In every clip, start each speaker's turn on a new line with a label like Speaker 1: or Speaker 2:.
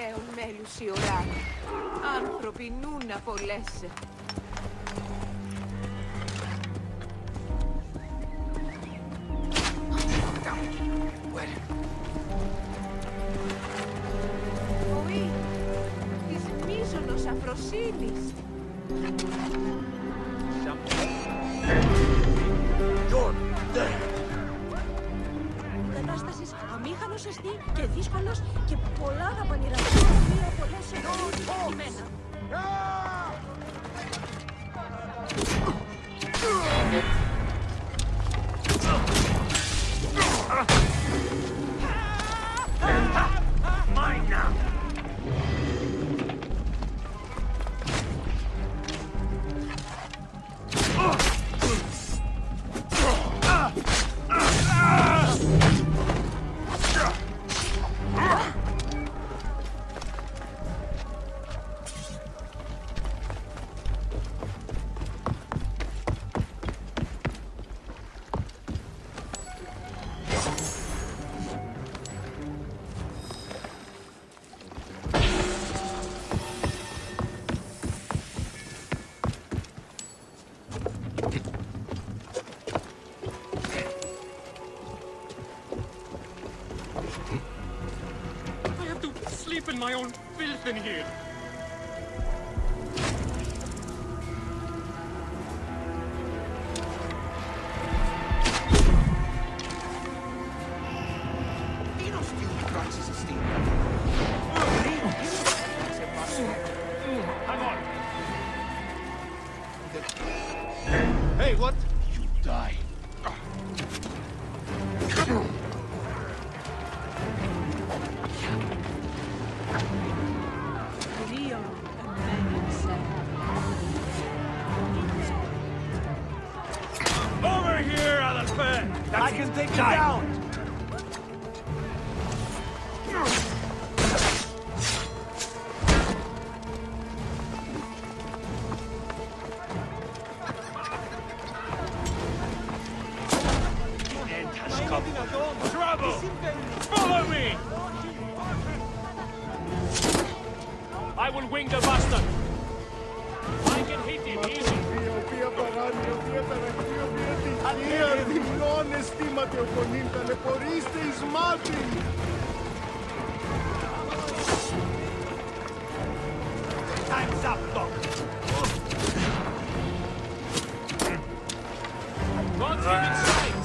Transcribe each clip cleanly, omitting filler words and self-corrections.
Speaker 1: πλέον μέλους η ώρα. Άνθρωποι νουν να πολλές. Οή, της μίζωνος αφροσύνης.
Speaker 2: Η κατάσταση αμήχανος εστί και δύσκολος και πολλά δαπανηρά. Μία πολλές ενώσεις.
Speaker 3: Mine now!
Speaker 4: In my own filth in here.
Speaker 3: Hang on. Hey, what? You die. Over here, elephant! I can take you down! End has come. Trouble! Follow me! I will wing the bastard! I can hit him easy! Time's up, Doc! Got him in sight!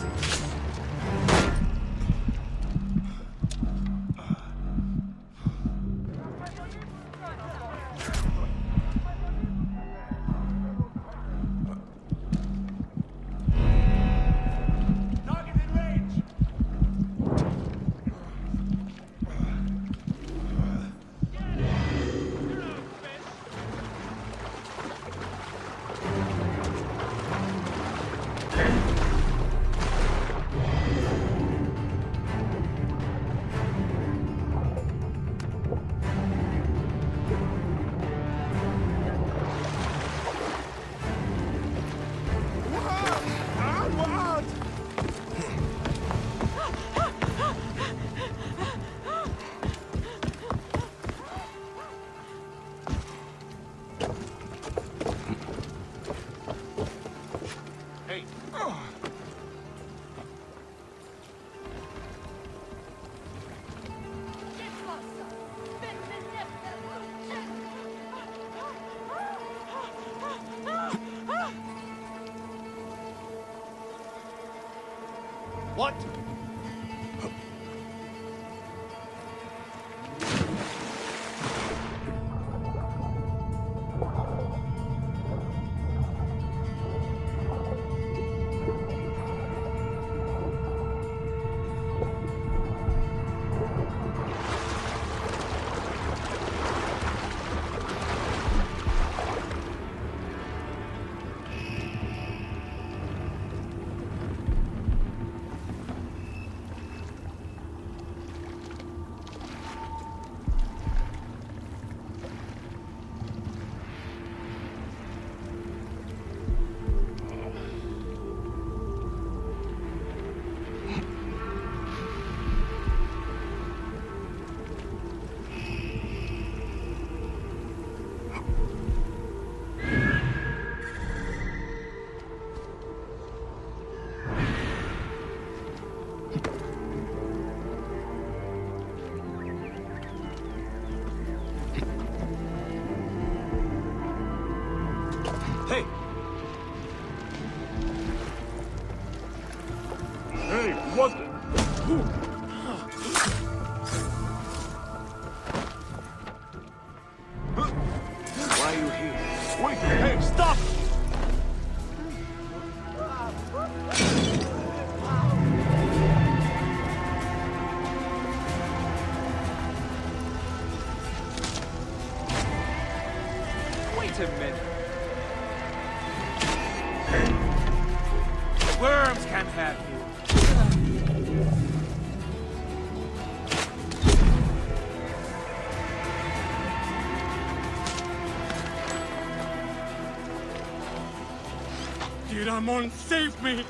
Speaker 4: Miramon, save me!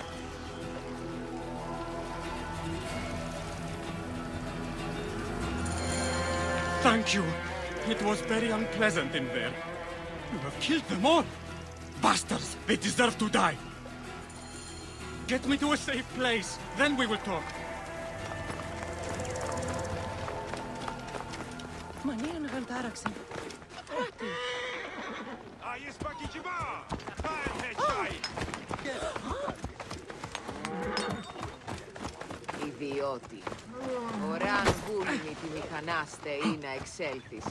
Speaker 4: Thank you. It was very unpleasant in there. You have killed them all. Bastards! They deserve to die. Get me to a safe place, then we will talk.
Speaker 2: Μανία να γαλτάραξε. Άτι.
Speaker 1: Ιδιώτη. Ωράν βούλημη τη μηχανάστε ή να εξέλθεις.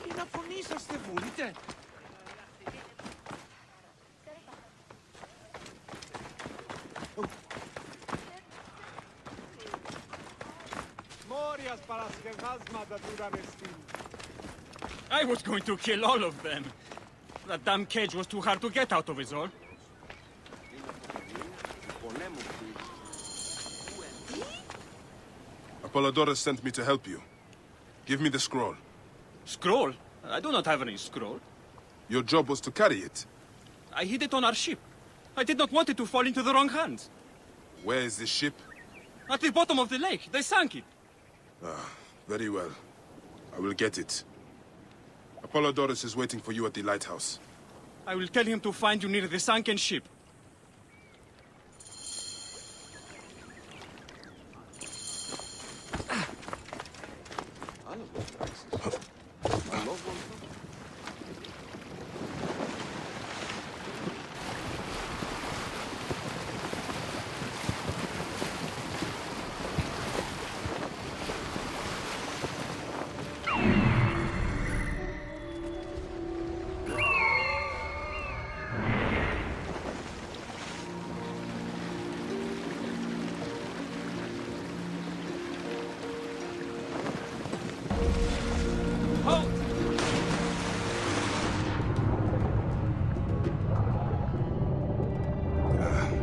Speaker 3: Τι να φωνήσαστε, βούλετε!
Speaker 4: I was going to kill all of them. That damn cage was too hard to get out of, is all.
Speaker 5: Apollodorus sent me to help you. Give me the scroll.
Speaker 4: Scroll? I do not have any scroll.
Speaker 5: Your job was to carry it.
Speaker 4: I hid it on our ship. I did not want it to fall into the wrong hands.
Speaker 5: Where is this ship?
Speaker 4: At the bottom of the lake. They sank it.
Speaker 5: Very well. I will get it. Apollodorus is waiting for you at the lighthouse.
Speaker 4: I will tell him to find you near the sunken ship.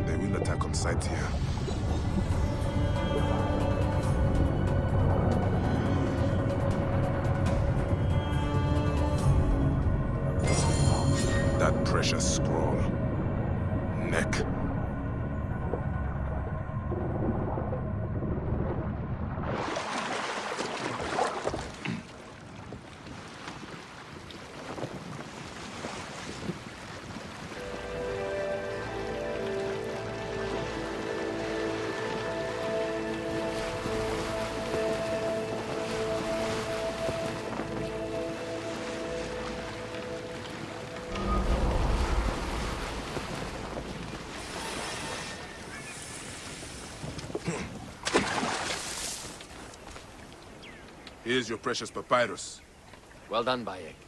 Speaker 5: They will attack on sight here. That precious scroll. Neck. Here's your precious papyrus.
Speaker 6: Well done, Bayek.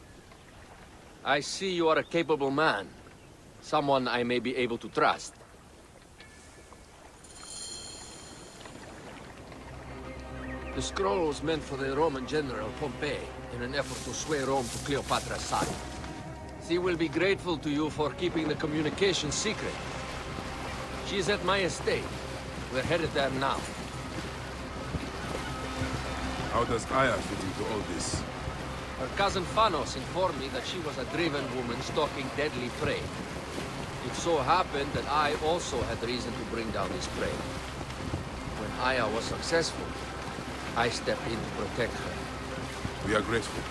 Speaker 6: I see you are a capable man. Someone I may be able to trust. The scroll was meant for the Roman general Pompey in an effort to sway Rome to Cleopatra's side. She will be grateful to you for keeping the communication secret. She is at my estate. We're headed there now.
Speaker 5: How does Aya fit into all this?
Speaker 6: Her cousin Phanos informed me that she was a driven woman stalking deadly prey. It so happened that I also had reason to bring down this prey. When Aya was successful, I stepped in to protect her.
Speaker 5: We are grateful.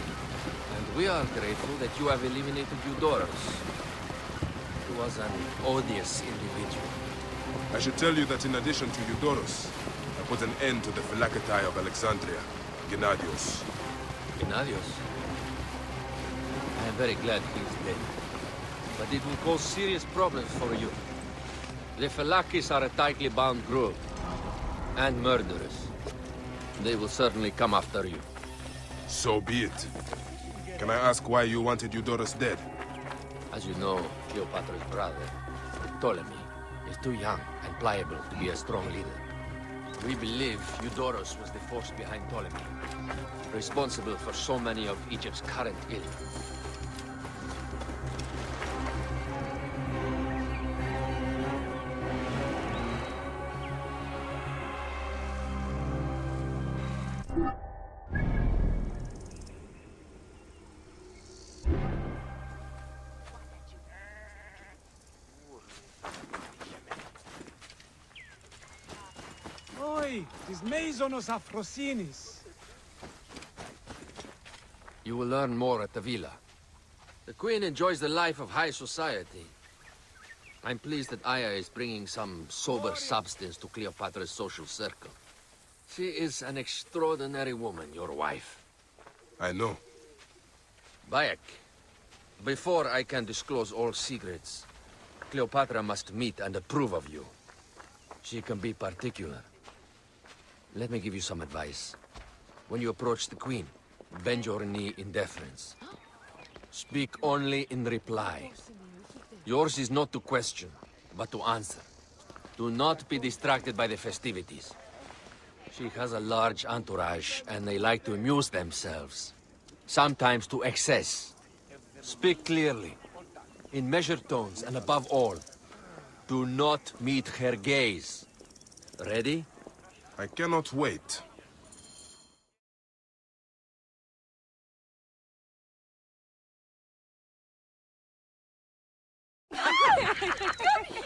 Speaker 6: And we are grateful that you have eliminated Eudorus. He was an odious individual.
Speaker 5: I should tell you that in addition to Eudorus, I put an end to the Phylacetae of Alexandria, Gennadios.
Speaker 6: Gennadios? I am very glad he is dead. But it will cause serious problems for you. The Phylakis are a tightly bound group. And murderers. They will certainly come after you.
Speaker 5: So be it. Can I ask why you wanted Eudorus dead?
Speaker 6: As you know, Cleopatra's brother, Ptolemy, is too young and pliable to be a strong leader. We believe Eudorus was the force behind Ptolemy, responsible for so many of Egypt's current ills.
Speaker 7: see, it is Maisonos Afrosinis.
Speaker 6: You will learn more at the villa. The Queen enjoys the life of high society. I'm pleased that Aya is bringing some sober substance to Cleopatra's social circle. She is an extraordinary woman, your wife.
Speaker 5: I know.
Speaker 6: Bayek, before I can disclose all secrets, Cleopatra must meet and approve of you. She can be particular. Let me give you some advice. When you approach the Queen, bend your knee in deference. Speak only in reply. Yours is not to question, but to answer. Do not be distracted by the festivities. She has a large entourage, and they like to amuse themselves. Sometimes to excess. Speak clearly, in measured tones, and above all, do not meet her gaze. Ready?
Speaker 5: I cannot wait.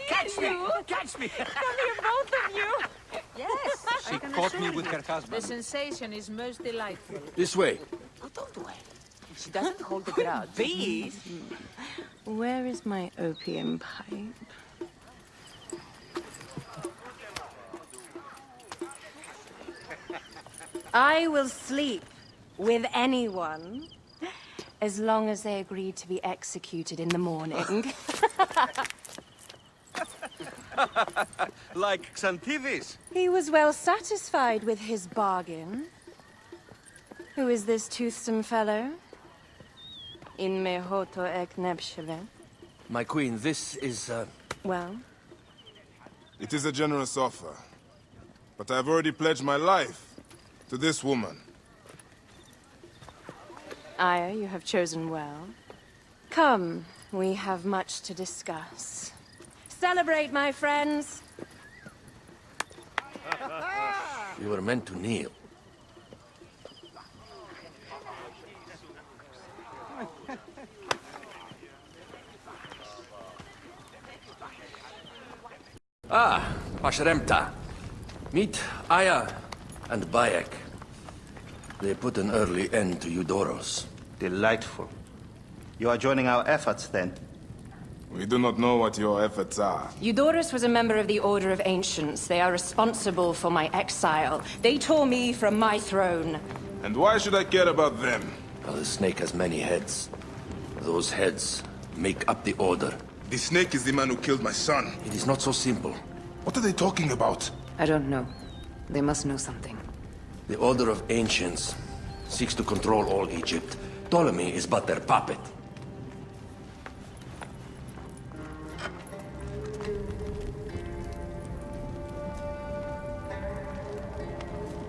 Speaker 2: Catch me! Catch me! Come here, both of you! Yes,
Speaker 7: She caught me with her husband.
Speaker 1: The sensation is most delightful.
Speaker 6: This way.
Speaker 1: Oh, don't worry. She doesn't hold a grudge.
Speaker 2: Please.
Speaker 8: Where is my opium pipe? I will sleep with anyone as long as they agree to be executed in the morning.
Speaker 7: Like Xantivis.
Speaker 8: He was well satisfied with his bargain. Who is this toothsome fellow? In mehoto ek nebsheve.
Speaker 6: My queen, this is,
Speaker 8: Well,
Speaker 5: It is a generous offer. But I've already pledged my life to this woman.
Speaker 8: Aya, you have chosen well. Come, we have much to discuss. Celebrate, my friends!
Speaker 6: you were meant to kneel. Ah, Pashremta. Meet Aya and Bayek. They put an early end to Eudoros.
Speaker 9: Delightful. You are joining our efforts, then?
Speaker 5: We do not know what your efforts are.
Speaker 8: Eudorus was a member of the Order of Ancients. They are responsible for my exile. They tore me from my throne.
Speaker 5: And why should I care about them?
Speaker 6: Well, the snake has many heads. Those heads make up the Order.
Speaker 5: The snake is the man who killed my son.
Speaker 6: It is not so simple.
Speaker 5: What are they talking about?
Speaker 1: I don't know. They must know something.
Speaker 6: The Order of Ancients seeks to control all Egypt. Ptolemy is but their puppet.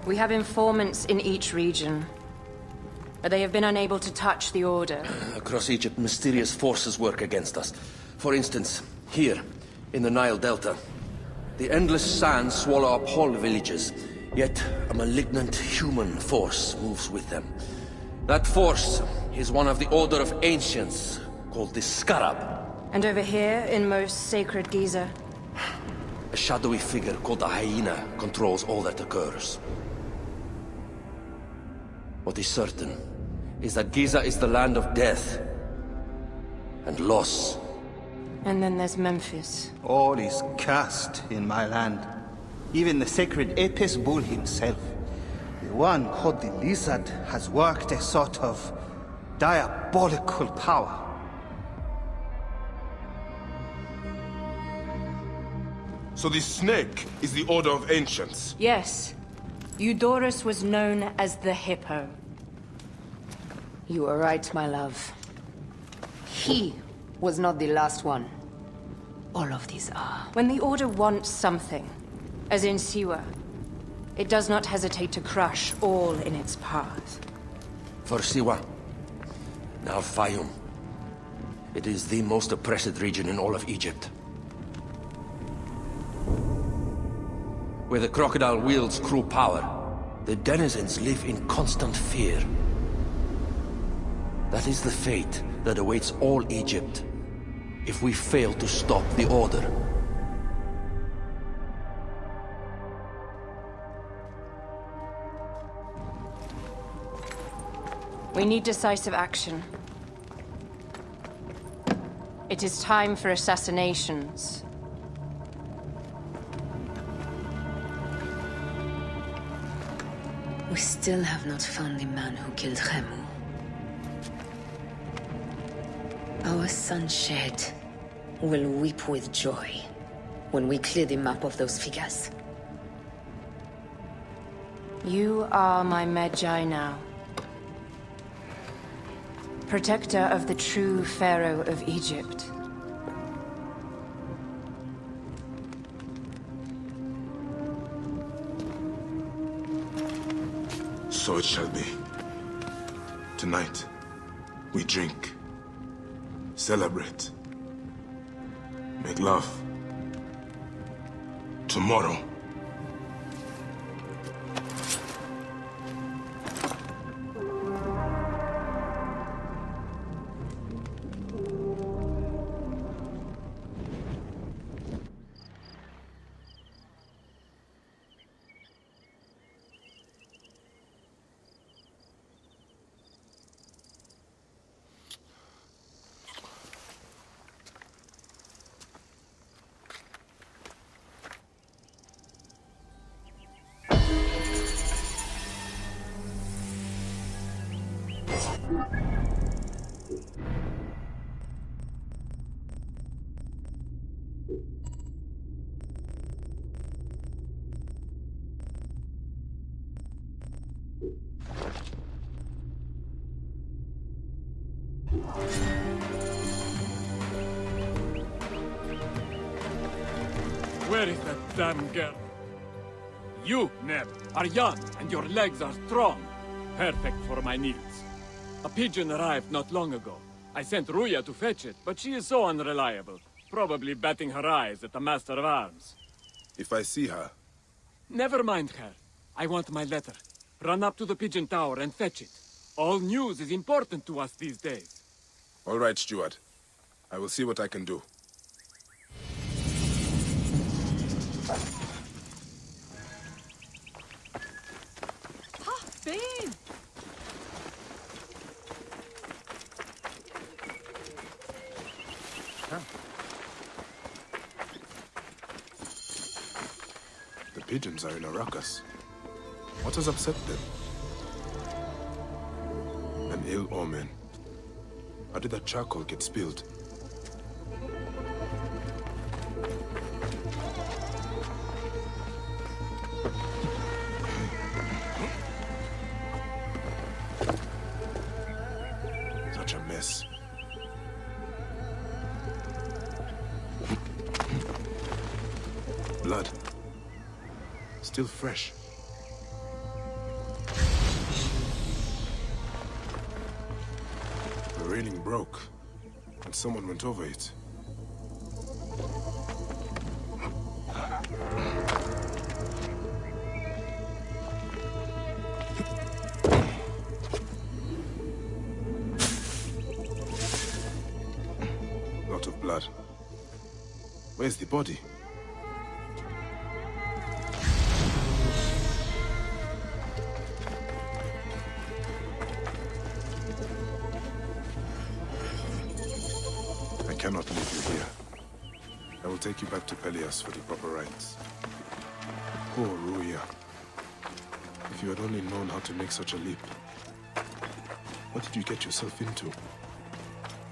Speaker 8: We have informants in each region, but they have been unable to touch the Order.
Speaker 6: Across Egypt, mysterious forces work against us. For instance, here, in the Nile Delta, the endless sands swallow up whole villages, yet a malignant human force moves with them. That force is one of the Order of Ancients, called the Scarab.
Speaker 8: And over here, in most sacred Giza,
Speaker 6: A shadowy figure called the Hyena controls all that occurs. What is certain is that Giza is the land of death and loss.
Speaker 8: and then there's Memphis.
Speaker 9: All is cursed in my land. Even the sacred Apis bull himself. The one called the Lizard has worked a sort of diabolical power.
Speaker 5: So the snake is the Order of Ancients.
Speaker 8: Yes, Eudorus was known as the Hippo.
Speaker 1: You are right, my love. He was not the last one. All of these are.
Speaker 8: When the Order wants something, as in Siwa, it does not hesitate to crush all in its path.
Speaker 6: For Siwa, now Fayum. It is the most oppressed region in all of Egypt. Where the crocodile wields cruel power, the denizens live in constant fear. That is the fate that awaits all Egypt if we fail to stop the Order.
Speaker 8: We need decisive action. It is time for assassinations.
Speaker 1: We still have not found the man who killed Khemu. Our son Shed will weep with joy when we clear the map of those figures.
Speaker 8: You are my Medjay now. Protector of the true Pharaoh of Egypt.
Speaker 5: So it shall be. Tonight, we drink, celebrate, make love. Tomorrow,
Speaker 4: Where is that damn girl? You, Neb, are young and your legs are strong. Perfect for my needs. A pigeon arrived not long ago. I sent Ruya to fetch it, but she is so unreliable. Probably batting her eyes at the Master of Arms.
Speaker 5: if I see her,
Speaker 4: Never mind her. I want my letter. Run up to the pigeon tower and fetch it. All news is important to us these days.
Speaker 5: all right, Stuart. I will see what I can do.
Speaker 2: Ha, Bane!
Speaker 5: The pigeons are in a ruckus. What has upset them? An ill omen. How did that charcoal get spilled? Such a mess. Blood. Still fresh. The railing broke, and someone went over it. Lot of blood. Where's the body? I cannot leave you here. I will take you back to Pelias for the proper rites. Poor Ruya. If you had only known how to make such a leap. What did you get yourself into?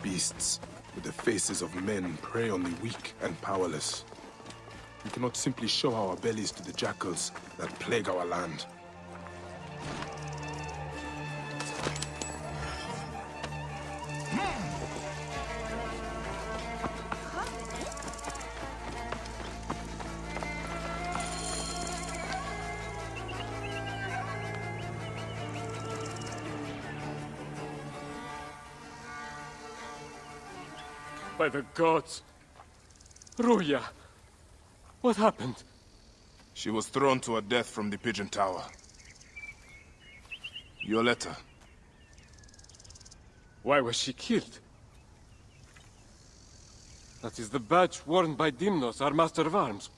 Speaker 5: Beasts with the faces of men prey on the weak and powerless. We cannot simply show our bellies to the jackals that plague our land.
Speaker 4: By the gods. Ruya. What happened?
Speaker 5: She was thrown to her death from the pigeon tower. Your letter.
Speaker 4: Why was she killed? That is the badge worn by Dimnos, our Master of Arms.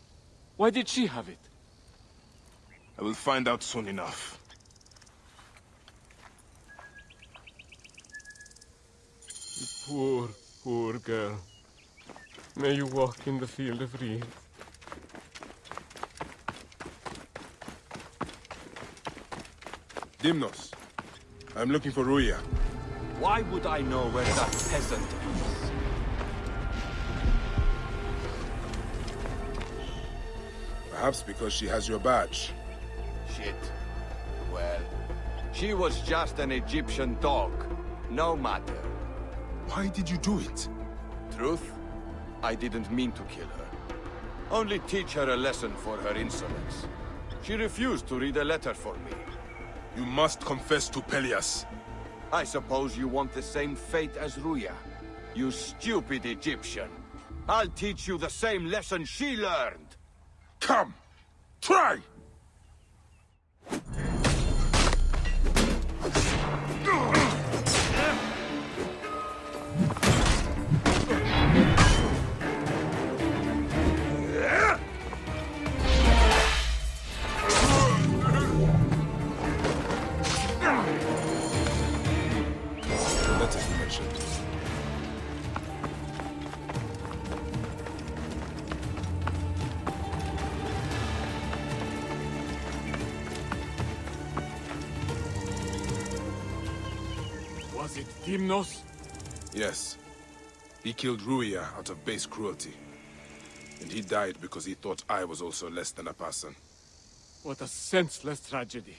Speaker 4: Why did she have it?
Speaker 5: I will find out soon enough.
Speaker 3: Poor, poor girl. May you walk in the field of reeds.
Speaker 5: Dimnos, I'm looking for Ruya.
Speaker 7: Why would I know where that peasant is?
Speaker 5: Perhaps because she has your badge.
Speaker 7: Shit. Well, she was just an Egyptian dog. No matter.
Speaker 5: Why did you do it?
Speaker 7: Truth? I didn't mean to kill her. Only teach her a lesson for her insolence. She refused to read a letter for me.
Speaker 5: You must confess to Pelias.
Speaker 7: I suppose you want the same fate as Ruya. You stupid Egyptian. I'll teach you the same lesson she learned.
Speaker 5: Come! Try! Letters you mentioned.
Speaker 3: Was it Dimnos?
Speaker 5: Yes. He killed Ruya out of base cruelty. And he died because he thought I was also less than a person.
Speaker 3: What a senseless tragedy.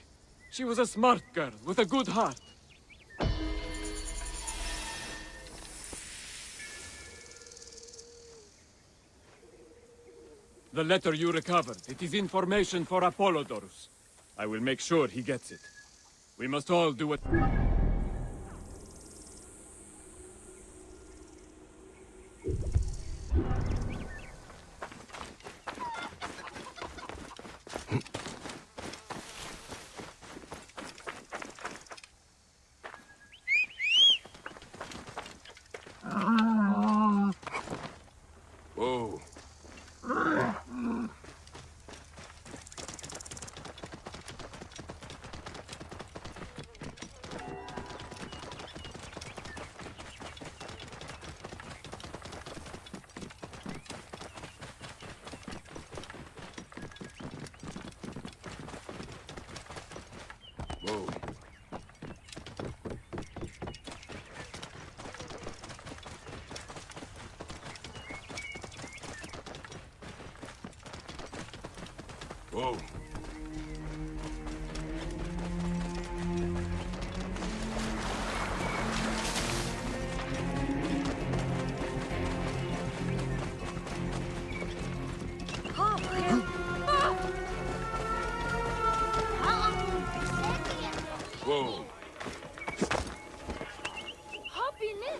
Speaker 3: She was a smart girl with a good heart. The letter you recovered, it is information for Apollodorus. I will make sure he gets it. We must all do it.
Speaker 5: Whoa. Whoa. Whoa. Whoa.
Speaker 2: Hop in it.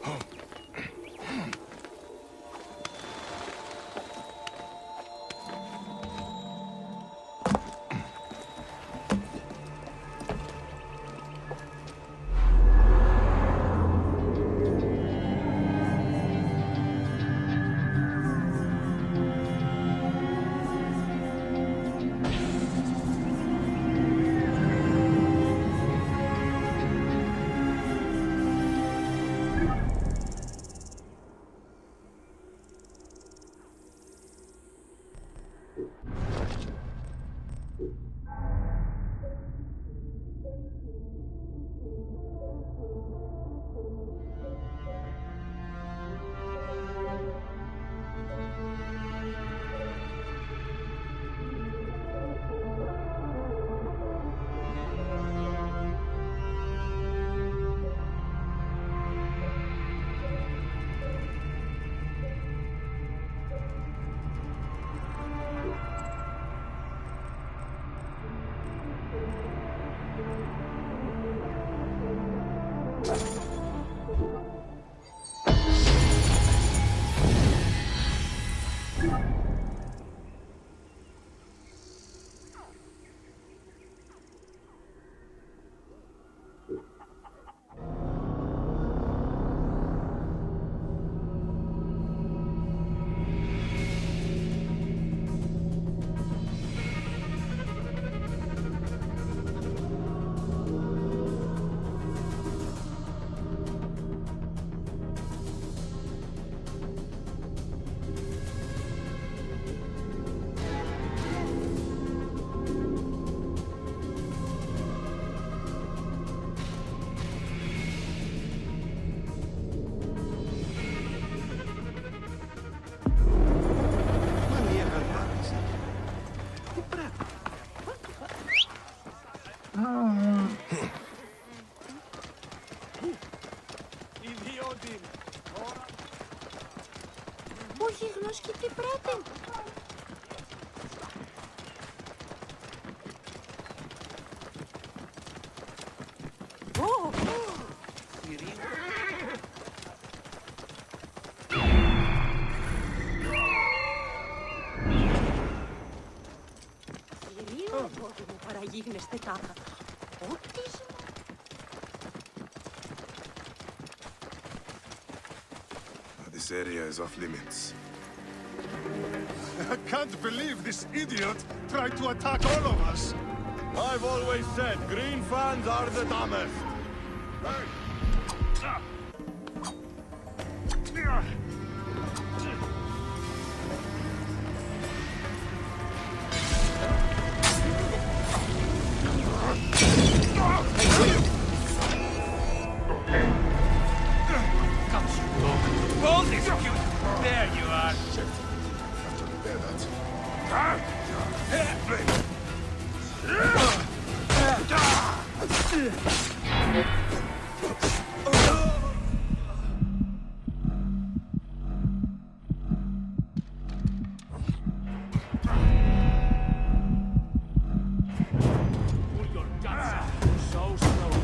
Speaker 2: Όχι γνώσκει τι πρέπει. Κυρίω πότε μου παραγίγνεστε τάχα. Ό,τι
Speaker 5: This area is off limits.
Speaker 4: I can't believe this idiot tried to attack all of us.
Speaker 7: I've always said green fans are the dumbest.
Speaker 4: There you are.
Speaker 5: Bear that.
Speaker 3: Pull your guts out. So slowly.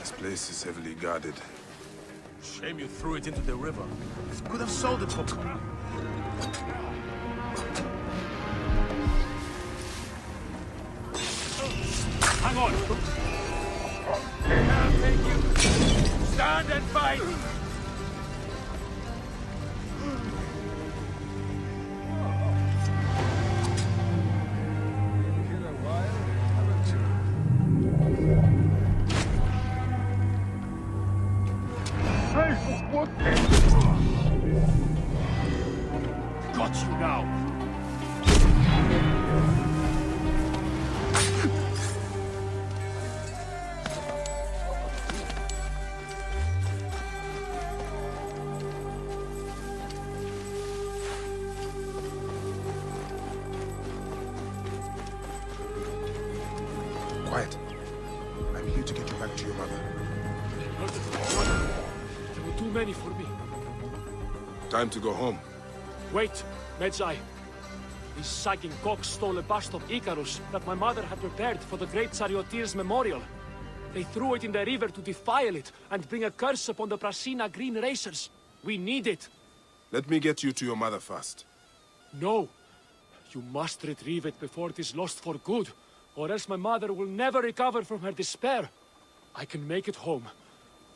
Speaker 5: This place is heavily guarded.
Speaker 4: Shame you threw it into the river. Could have sold it for... Hang on! I'll take you! Stand and fight! Got you now!
Speaker 5: Quiet. I'm here to get you back to your mother.
Speaker 3: There were too many for me.
Speaker 5: Time to go home.
Speaker 3: Wait, Medjay. These sagging cocks stole a bust of Icarus that my mother had prepared for the great charioteer's memorial. They threw it in the river to defile it and bring a curse upon the Prasina Green Racers. We need it.
Speaker 5: Let me get you to your mother first.
Speaker 3: No. You must retrieve it before it is lost for good, or else my mother will never recover from her despair. I can make it home,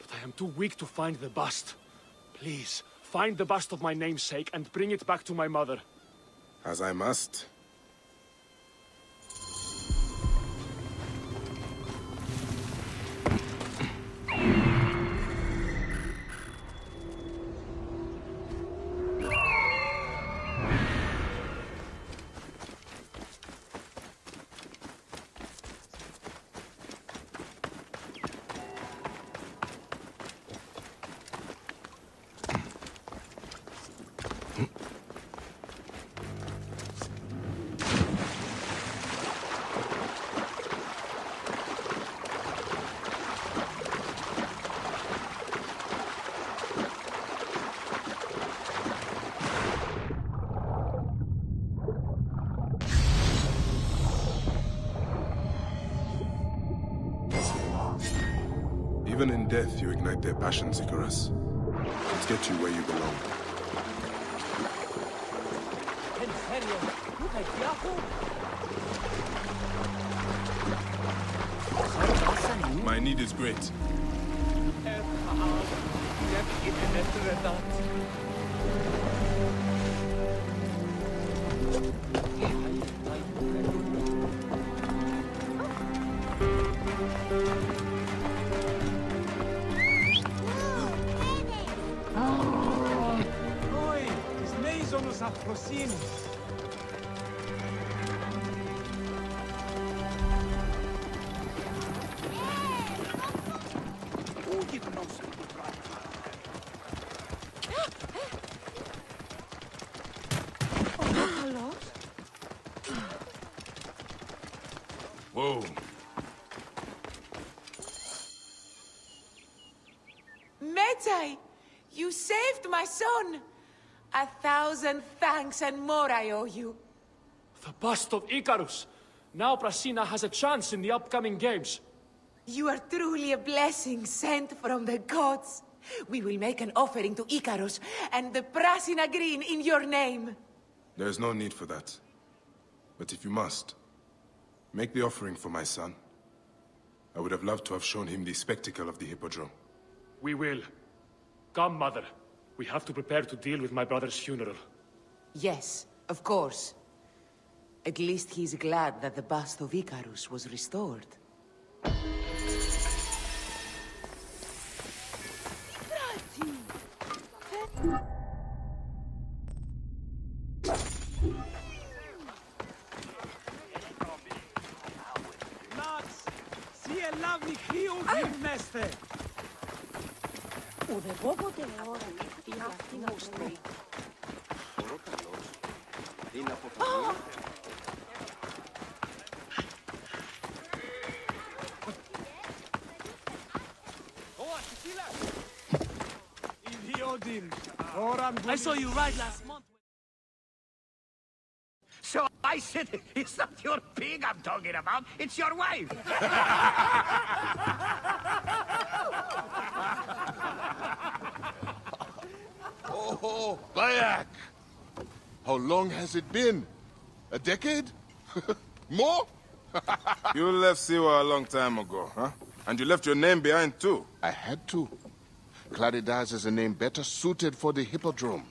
Speaker 3: but I am too weak to find the bust. Please, find the bust of my namesake and bring it back to my mother.
Speaker 5: As I must. Even in death, you ignite their passions, Icarus. Let's get you where you belong.
Speaker 3: En serio, look at Yahoo!
Speaker 5: My need is great.
Speaker 4: Oi, τις νέες όμως αφροσύνης. Πού γυρνώσαι?
Speaker 10: Medjay! You saved my son! 1,000 thanks and more I owe you.
Speaker 3: The bust of Icarus! Now Brasina has a chance in the upcoming games.
Speaker 10: You are truly a blessing sent from the gods. We will make an offering to Icarus and the Brasina Green in your name.
Speaker 5: There is no need for that. But if you must, make the offering for my son. I would have loved to have shown him the spectacle of the Hippodrome.
Speaker 3: We will. Come, Mother. We have to prepare to deal with my brother's funeral.
Speaker 10: Yes, of course. At least he's glad that the bust of Icarus was restored.
Speaker 2: Ουδεγόποτε ώρα είχα αυτήν αποστολή.
Speaker 7: Είναι αποφασισμένο.
Speaker 4: I saw you ride last month.
Speaker 9: So I said, it's not your pig I'm talking about, it's your wife.
Speaker 11: Oh, Bayek! How long has it been? A decade? More?
Speaker 5: You left Siwa a long time ago, huh? And you left your name behind, too.
Speaker 11: I had to. Claridas is a name better suited for the Hippodrome.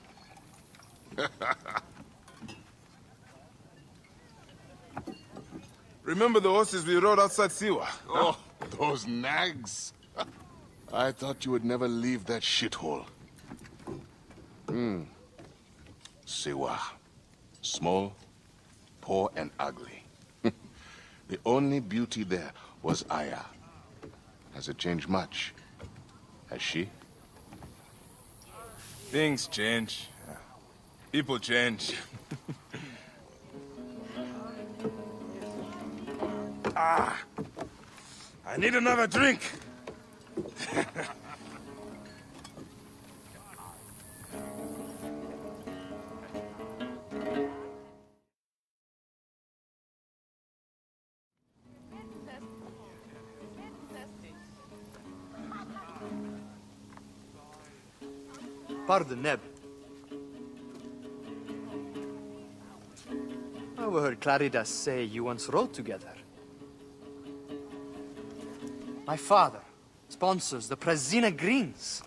Speaker 5: Remember the horses we rode outside Siwa?
Speaker 11: Oh, those nags. I thought you would never leave that shithole. Siwa. Small, poor, and ugly. The only beauty there was Aya. Has it changed much? Has she?
Speaker 5: Things change. People change. I need another drink.
Speaker 12: Pardon, Neb. I overheard Claridas say you once rode together. My father sponsors the Brasina Greens,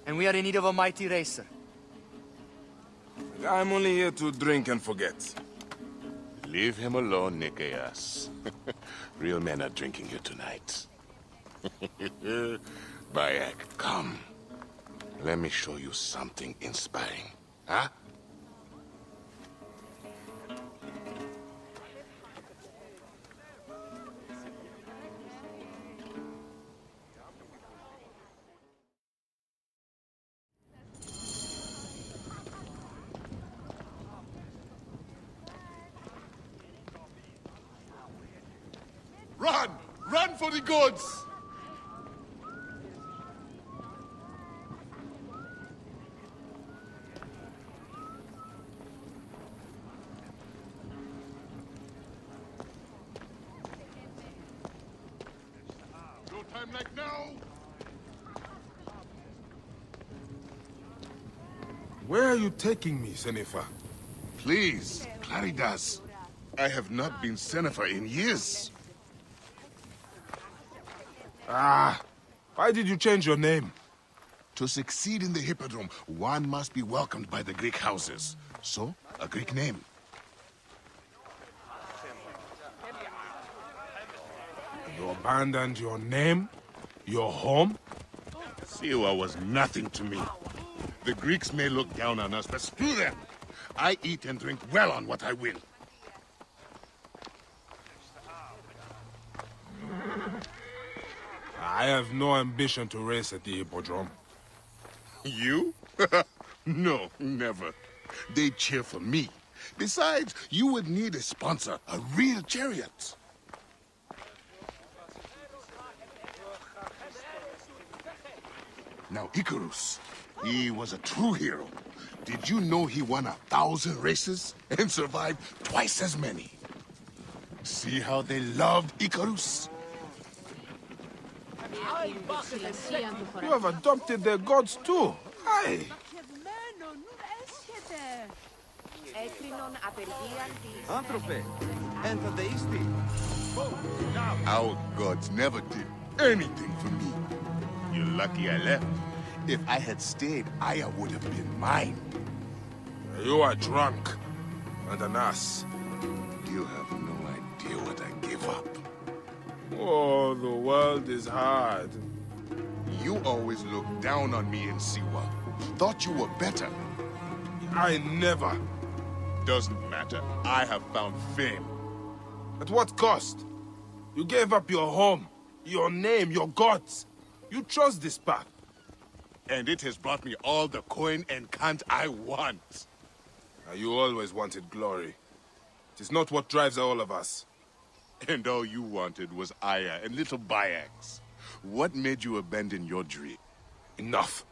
Speaker 12: and we are in need of a mighty racer.
Speaker 5: I'm only here to drink and forget.
Speaker 11: Leave him alone, Nikias. Real men are drinking here tonight. Bayek, come. Let me show you something inspiring. Huh? Run! Run for the gods! No time like now!
Speaker 5: Where are you taking me, Senefa?
Speaker 11: Please, Claridas. I have not been Senefer in years.
Speaker 5: Why did you change your name?
Speaker 11: To succeed in the Hippodrome, one must be welcomed by the Greek houses. So, a Greek name.
Speaker 5: You abandoned your name? Your home?
Speaker 11: Siwa was nothing to me. The Greeks may look down on us, but screw them. I eat and drink well on what I win.
Speaker 5: I have no ambition to race at the Hippodrome.
Speaker 11: You? No, never. They cheer for me. Besides, you would need a sponsor, a real chariot. Now, Icarus, he was a true hero. Did you know he won 1,000 races and survived twice as many? See how they loved Icarus?
Speaker 5: You have adopted their gods too. Aye.
Speaker 13: Anthrope, enthedeisти.
Speaker 11: Our gods never did anything for me. You're lucky I left. If I had stayed, Aya would have been mine.
Speaker 5: You are drunk and an ass.
Speaker 11: You have no idea what I gave up.
Speaker 5: Oh, the world is hard.
Speaker 11: You always looked down on me in Siwa. Thought you were better.
Speaker 5: I never.
Speaker 11: Doesn't matter. I have found fame.
Speaker 5: At what cost? You gave up your home, your name, your gods. You chose this path.
Speaker 11: And it has brought me all the coin and cant I want.
Speaker 5: You always wanted glory. It is not what drives all of us.
Speaker 11: And all you wanted was Aya and little Bayax. What made you abandon your dream?
Speaker 5: Enough.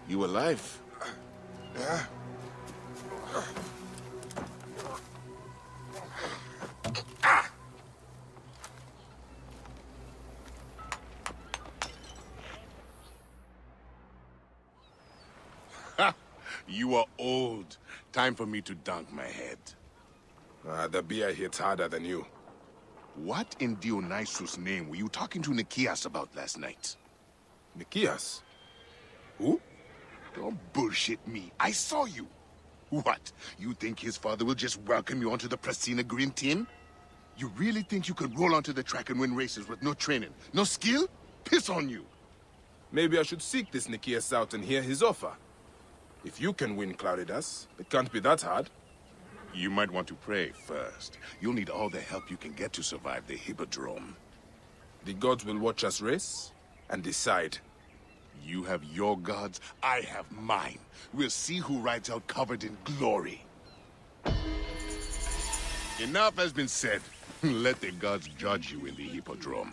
Speaker 11: You alive?
Speaker 5: Yeah.
Speaker 11: You are old. Time for me to dunk my head.
Speaker 5: The beer hits harder than you.
Speaker 11: What in Dionysus' name were you talking to Nikias about last night?
Speaker 5: Nikias? Who?
Speaker 11: Don't bullshit me. I saw you. What? You think his father will just welcome you onto the Prasina Green team? You really think you could roll onto the track and win races with no training, no skill? Piss on you.
Speaker 5: Maybe I should seek this Nikias out and hear his offer. If you can win Claridas, it can't be that hard.
Speaker 11: You might want to pray first. You'll need all the help you can get to survive the Hippodrome.
Speaker 5: The gods will watch us race and decide.
Speaker 11: You have your gods, I have mine. We'll see who rides out covered in glory. Enough has been said. Let the gods judge you in the Hippodrome.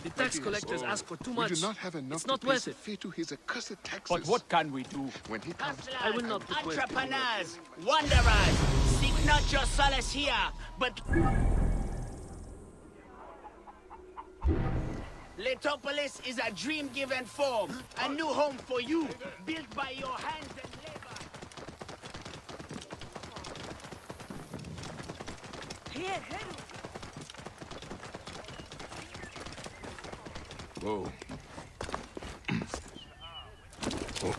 Speaker 3: The tax collectors ask for too much.
Speaker 11: We do not have enough
Speaker 3: It's not
Speaker 11: to pay
Speaker 3: worth it.
Speaker 11: fee to his accursed taxes.
Speaker 3: But what can we do?
Speaker 11: When he comes,
Speaker 3: I will not put words to your
Speaker 14: Entrepreneurs, wanderers, seek not your solace here, but... Letopolis is a dream-given form, a new home for you, built by your hands and labor.
Speaker 2: Here, here.
Speaker 5: Whoa. Oh.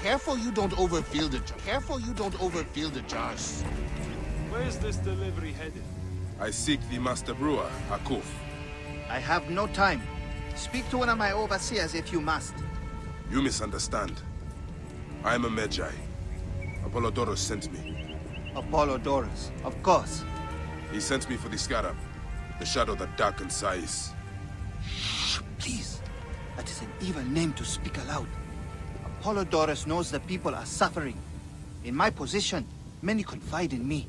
Speaker 11: Careful you don't overfill the jar. Careful you don't overfill the jars.
Speaker 3: Where's this delivery headed?
Speaker 5: I seek the master brewer, Akuf.
Speaker 9: I have no time. Speak to one of my overseers if you must.
Speaker 5: You misunderstand. I am a Magi. Apollodorus sent me.
Speaker 9: Apollodorus, of course.
Speaker 5: He sent me for the scarab, the shadow that darkens Sais.
Speaker 9: Shh, please. That is an evil name to speak aloud. Apollodorus knows the people are suffering. In my position, many confide in me.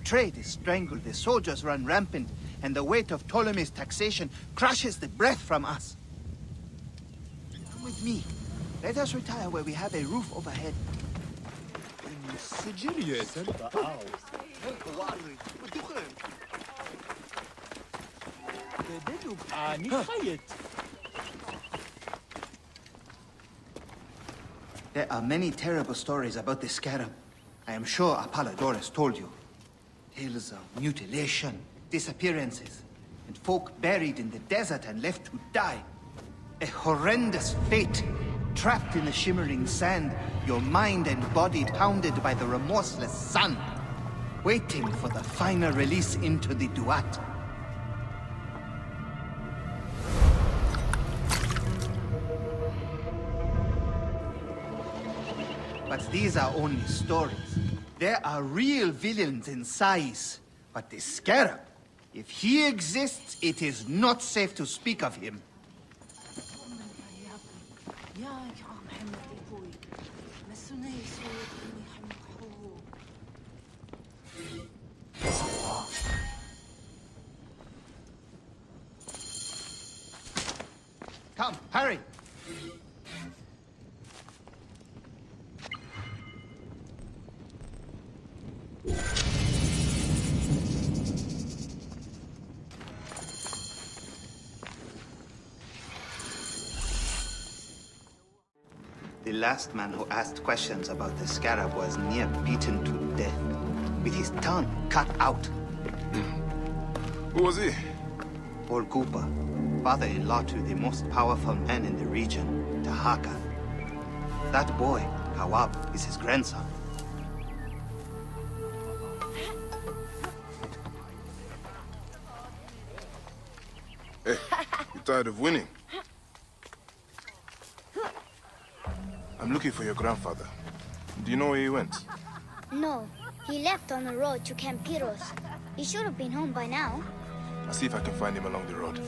Speaker 9: Trade is strangled, the soldiers run rampant, and the weight of Ptolemy's taxation crushes the breath from us. Come with me. Let us retire where we have a roof overhead. There are many terrible stories about the scarab. I am sure Apollodorus told you. Tales of mutilation, disappearances, and folk buried in the desert and left to die. A horrendous fate. Trapped in the shimmering sand, your mind and body pounded by the remorseless sun. Waiting for the final release into the Duat. But these are only stories. There are real villains in Sais. But the Scarab, if he exists, it is not safe to speak of him. Come, hurry! The last man who asked questions about the scarab was near beaten to death, with his tongue cut out.
Speaker 5: Who was he?
Speaker 9: Orgupa, father-in-law to the most powerful man in the region, Tahaka. That boy, Kawab, is his grandson.
Speaker 5: Hey, you tired of winning? I'm looking for your grandfather. Do you know where he went?
Speaker 15: No, he left on the road to Camp Pyros. He should have been home by now.
Speaker 5: I'll see if I can find him along the road.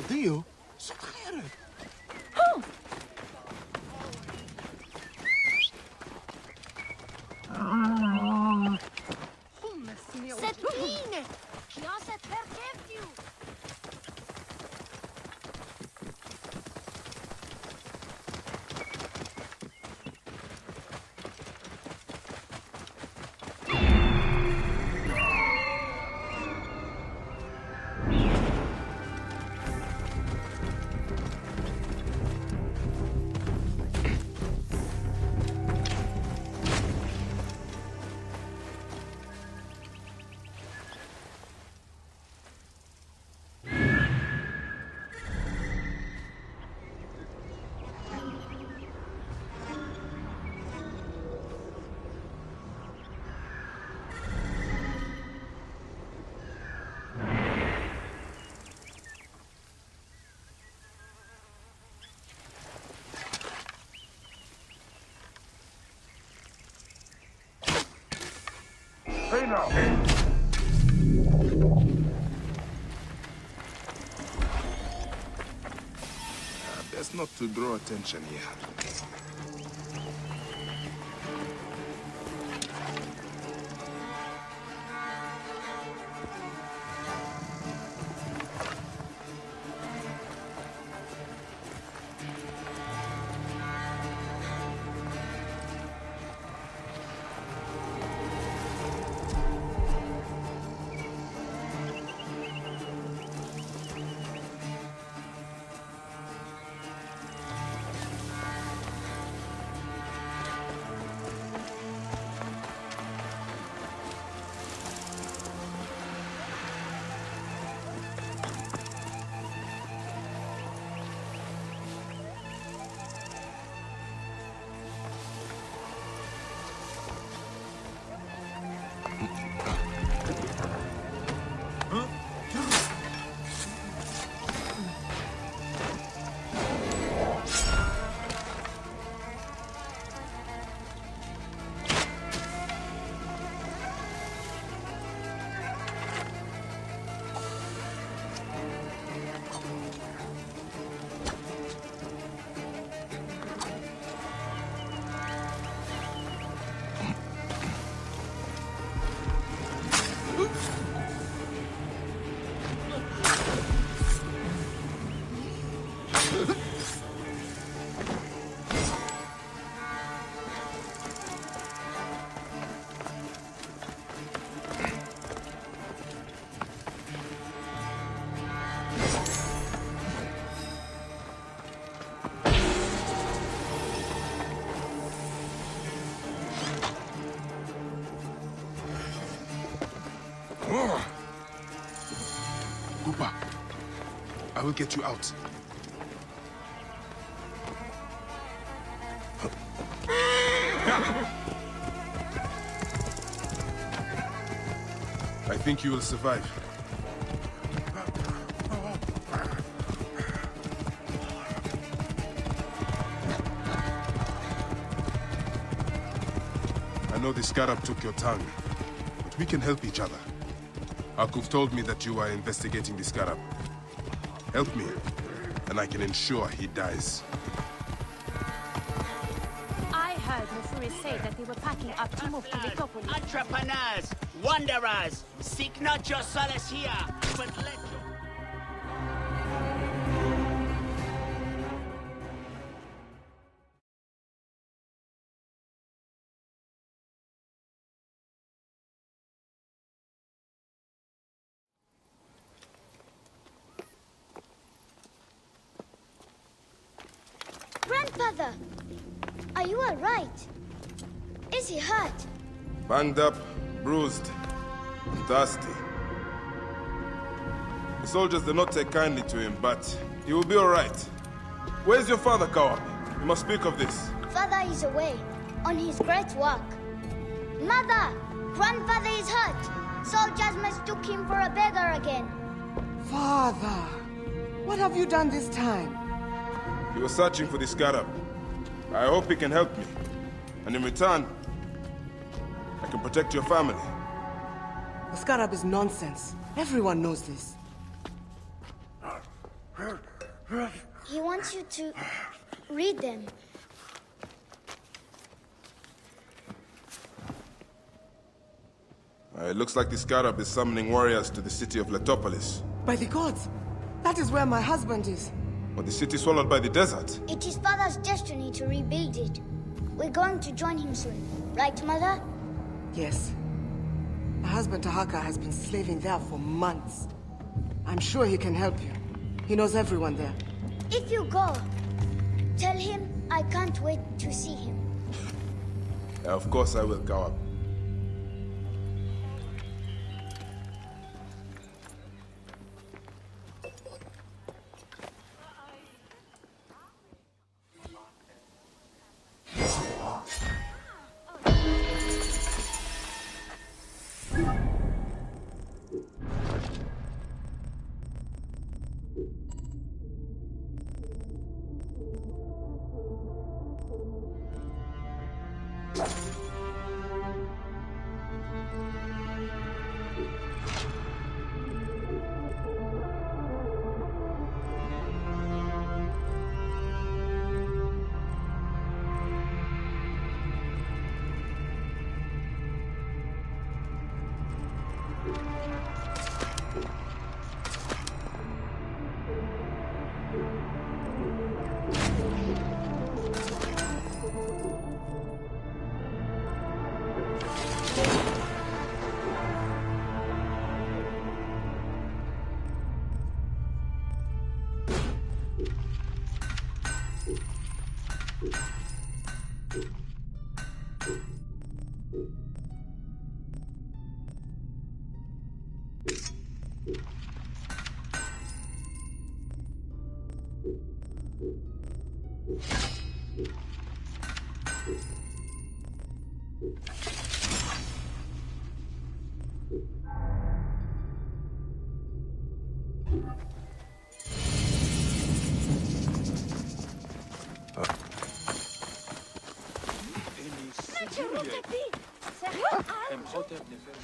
Speaker 11: Dio,
Speaker 15: Cette fine! Qui a cette perception?
Speaker 5: away now! Best not to draw attention here.
Speaker 11: Koopa, I will get you out. I think you will survive. I know the Scarab took your tongue, but we can help each other. Akuf told me that you are investigating the Scarab. Help me, and I can ensure he dies.
Speaker 2: I heard Mufuri say that they were packing up to move to Letopolis.
Speaker 14: Entrepreneurs, wanderers, seek not your solace here, but let your...
Speaker 15: Grandfather, are you all right? Is he hurt?
Speaker 5: Banged up, bruised, and thirsty. The soldiers did not take kindly to him, but he will be all right. Where's your father, Kawapi? We must speak of this.
Speaker 15: Father is away, on his great work. Mother, grandfather is hurt. Soldiers mistook him for a beggar again.
Speaker 10: Father, what have you done this time?
Speaker 5: He was searching for the Scarab. I hope he can help me. And in return, I can protect your family.
Speaker 10: The Scarab is nonsense. Everyone knows this.
Speaker 15: He wants you to read them.
Speaker 5: It looks like the Scarab is summoning warriors to the city of Letopolis.
Speaker 10: By the gods! That is where my husband is.
Speaker 5: But the city swallowed by the desert.
Speaker 15: It is Father's destiny to rebuild it. We're going to join him soon. Right, Mother?
Speaker 10: Yes. My husband Tahaka has been slaving there for months. I'm sure he can help you. He knows everyone there.
Speaker 15: If you go, tell him I can't wait to see him.
Speaker 5: Of course I will, Kawapi.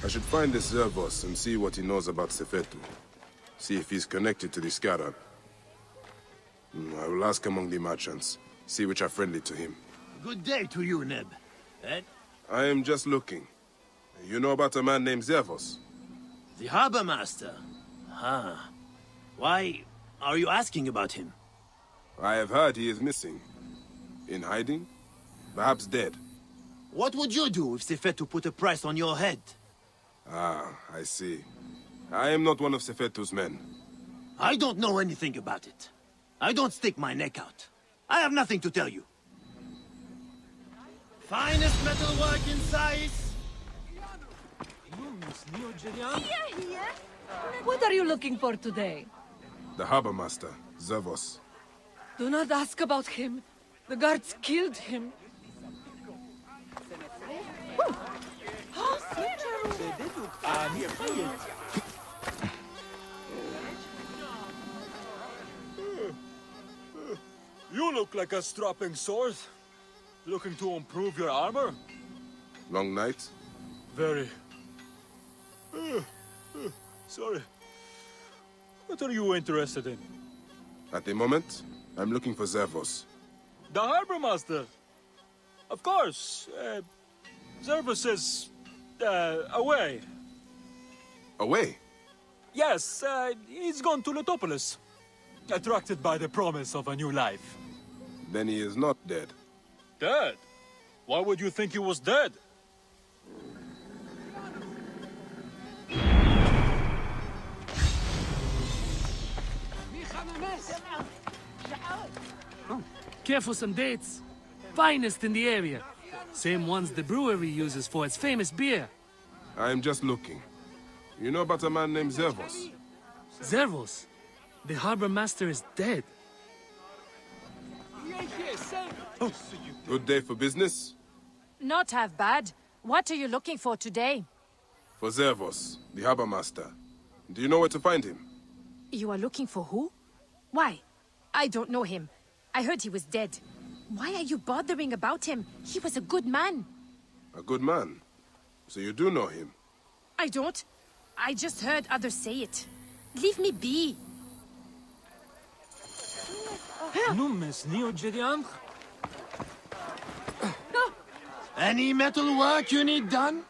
Speaker 5: I should find this Zervos and see what he knows about Sefetu. See if he's connected to the Scarab. I will ask among the merchants, see which are friendly to him.
Speaker 14: Good day to you, Neb.
Speaker 5: I am just looking. You know about a man named Zervos?
Speaker 14: The harbor master? Why are you asking about him?
Speaker 5: I have heard he is missing. In hiding? Perhaps dead.
Speaker 14: What would you do if Sefetu put a price on your head?
Speaker 5: I see. I am not one of Sefetu's men.
Speaker 14: I don't know anything about it. I don't stick my neck out. I have nothing to tell you. Finest metalwork in sight!
Speaker 2: What are you looking for today?
Speaker 5: The harbor master, Zervos.
Speaker 2: Do not ask about him. The guards killed him.
Speaker 3: You look like a strapping sword. Looking to improve your armor?
Speaker 5: Long night?
Speaker 3: Very. Sorry. What are you interested in?
Speaker 5: At the moment, I'm looking for Zervos.
Speaker 3: The harbor master. Of course. Zervos is away.
Speaker 5: Away?
Speaker 3: Yes, he's gone to Letopolis. Attracted by the promise of a new life.
Speaker 5: Then he is not dead.
Speaker 3: Dead? Why would you think he was dead?
Speaker 16: Careful, some dates. Finest in the area. Same ones the brewery uses for its famous beer.
Speaker 5: I am just looking. You know about a man named Zervos?
Speaker 16: Zervos? The harbor master is dead.
Speaker 5: Good day for business?
Speaker 17: Not half bad. What are you looking for today?
Speaker 5: For Zervos, the harbor master. Do you know where to find him?
Speaker 17: You are looking for who? Why? I don't know him. I heard he was dead. Why are you bothering about him? He was a good man.
Speaker 5: A good man? So you do know him?
Speaker 17: I don't. I just heard others say it. Leave me be.
Speaker 14: Any metal work you need done?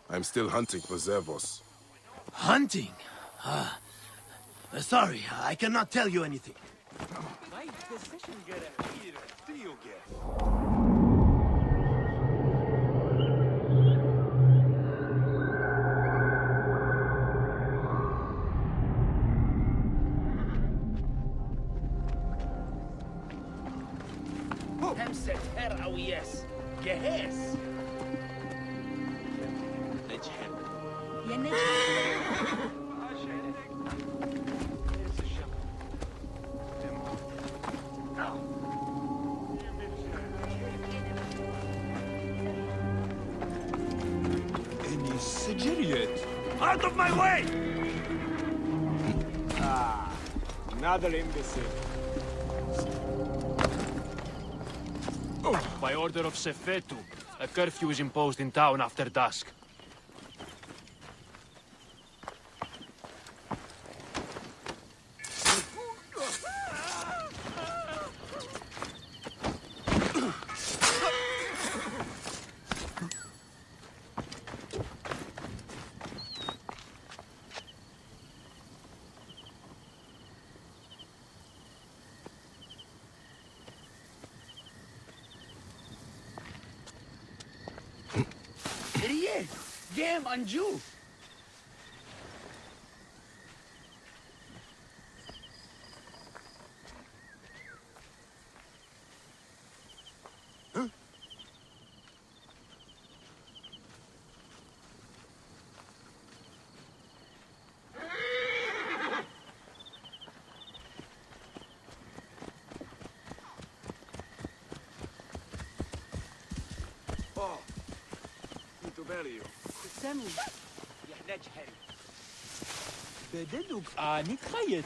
Speaker 5: I'm still hunting for Zervos.
Speaker 14: Hunting? Sorry, I cannot tell you anything. Hemset her awies. Gehes.
Speaker 3: Any Sigiriet?
Speaker 14: Out of my way!
Speaker 3: Another imbecile. By order of Sefetu, a curfew is imposed in town after dusk.
Speaker 14: yeah. Game and you.
Speaker 18: سامي يحتاج حري بدلك نتخيط.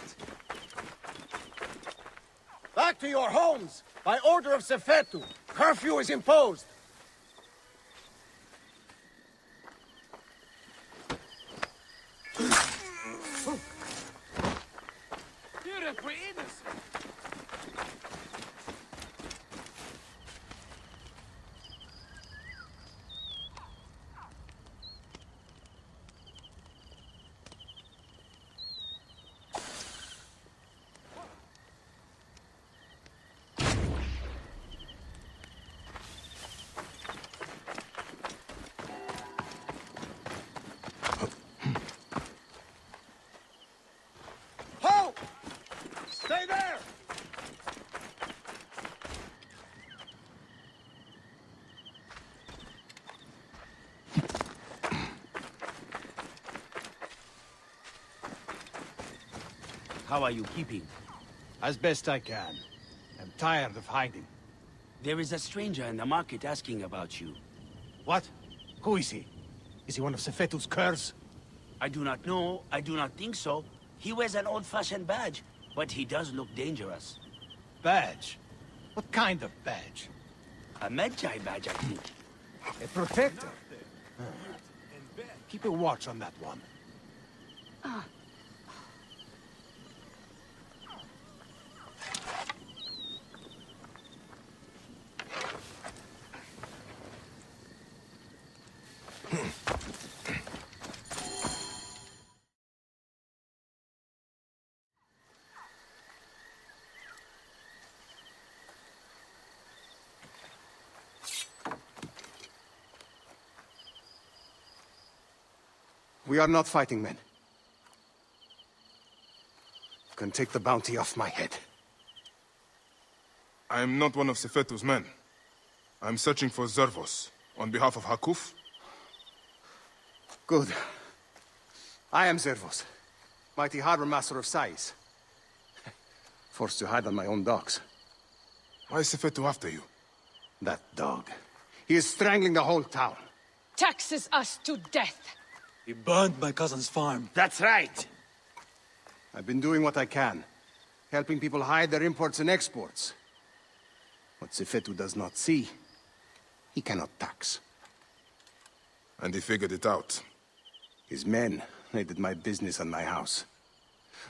Speaker 14: Back to your homes! By order of Sefetu, curfew is imposed! Ho! Stay there!
Speaker 19: How are you keeping?
Speaker 14: As best I can. I'm tired of hiding.
Speaker 19: There is a stranger in the market asking about you.
Speaker 14: What? Who is he? Is he one of Sefetu's curs?
Speaker 19: I do not know. I do not think so. He wears an old-fashioned badge, but he does look dangerous.
Speaker 14: Badge? What kind of badge?
Speaker 19: A Medjay badge, I think.
Speaker 14: A protector? Keep a watch on that one.
Speaker 5: We are not fighting men. You can take the bounty off my head.
Speaker 20: I am not one of Sefetu's men. I'm searching for Zervos, on behalf of Hakuf.
Speaker 5: Good. I am Zervos, mighty harbor master of Sais. Forced to hide on my own docks.
Speaker 20: Why is Sefetu after you?
Speaker 5: That dog. He is strangling the whole town.
Speaker 17: Taxes us to death.
Speaker 18: He burned my cousin's farm.
Speaker 14: That's right!
Speaker 5: I've been doing what I can, helping people hide their imports and exports. What Sefetu does not see, he cannot tax.
Speaker 20: And he figured it out.
Speaker 5: His men raided my business and my house.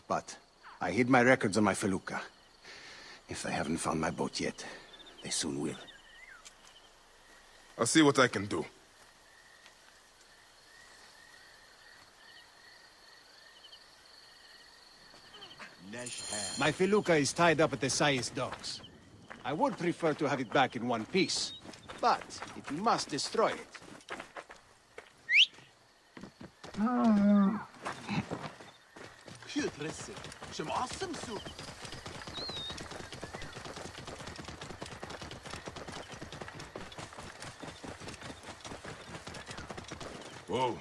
Speaker 5: But I hid my records on my felucca. If they haven't found my boat yet, they soon will.
Speaker 20: I'll see what I can do.
Speaker 14: My felucca is tied up at the Sais docks. I would prefer to have it back in one piece. But if you must destroy it...
Speaker 20: Whoa.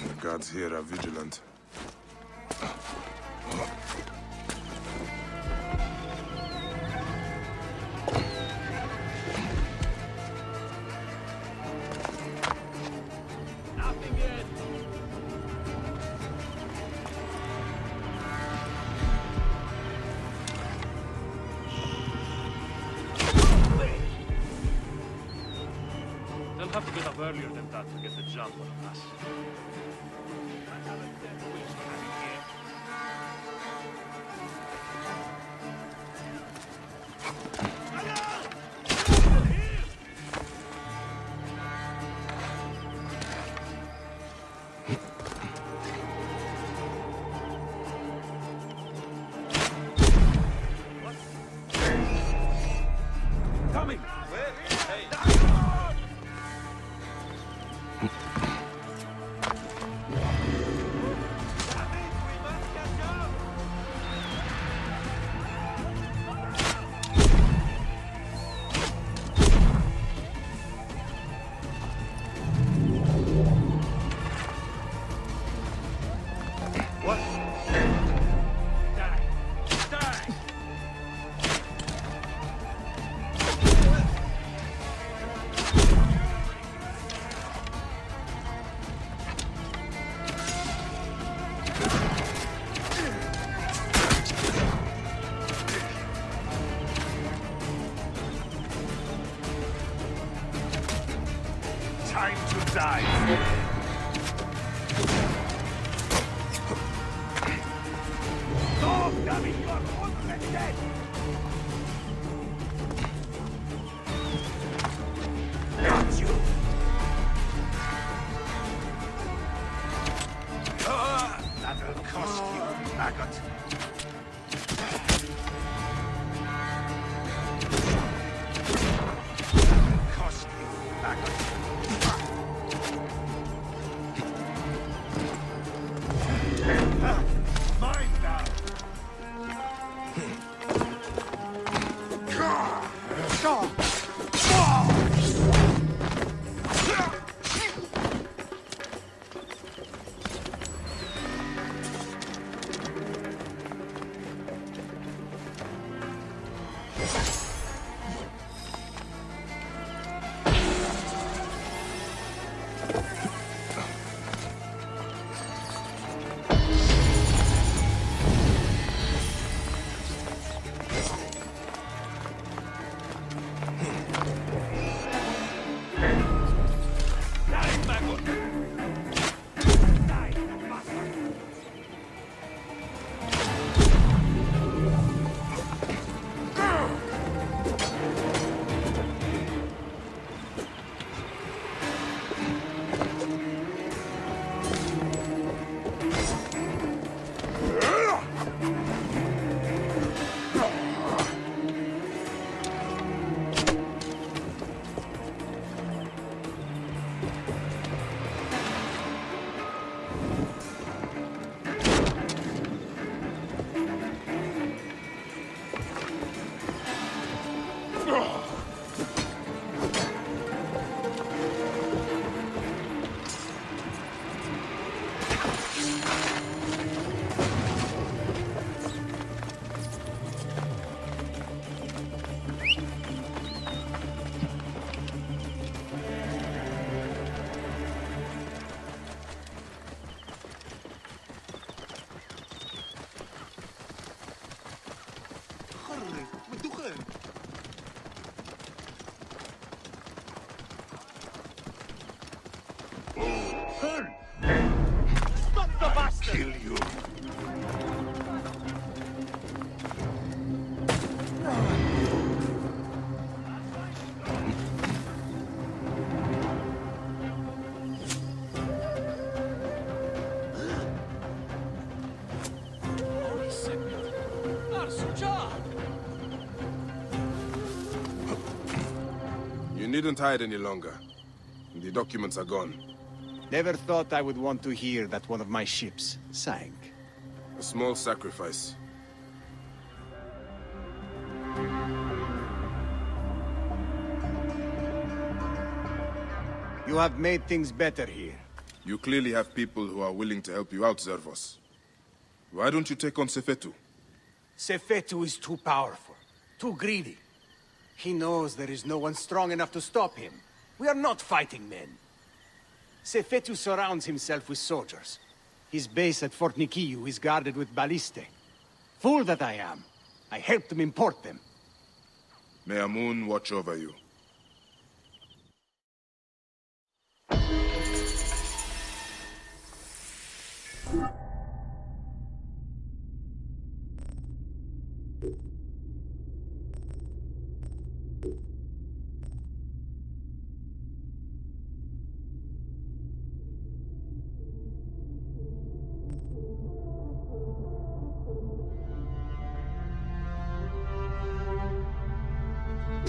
Speaker 20: The guards here are vigilant.
Speaker 3: have to get up earlier than that to get the jump on us.
Speaker 13: Coming!
Speaker 3: What? Die! Die!
Speaker 13: Time to die! Stop, dummy! You are already dead! Got you! That'll cost you, maggot! That'll cost you, maggot! Mine now! Stop the bastard! Kill you!
Speaker 20: You needn't hide any longer. The documents are gone.
Speaker 14: Never thought I would want to hear that one of my ships sank.
Speaker 20: A small sacrifice.
Speaker 14: You have made things better here.
Speaker 20: You clearly have people who are willing to help you out, Zervos. Why don't you take on Sefetu?
Speaker 14: Sefetu is too powerful, too greedy. He knows there is no one strong enough to stop him. We are not fighting men. Sefetu surrounds himself with soldiers. His base at Fort Nikiu is guarded with ballistae. Fool that I am. I helped him import them.
Speaker 20: May Amun watch over you.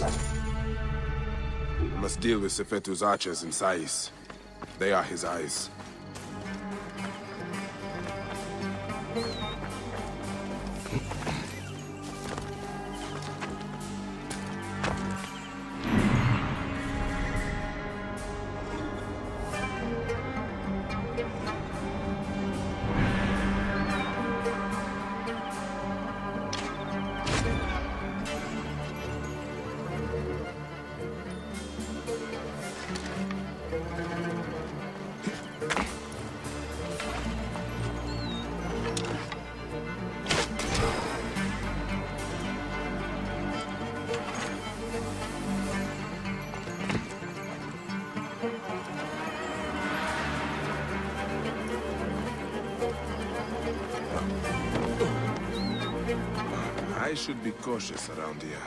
Speaker 20: I must deal with Sefetu's archers in Sais. They are his eyes. I should be cautious around here.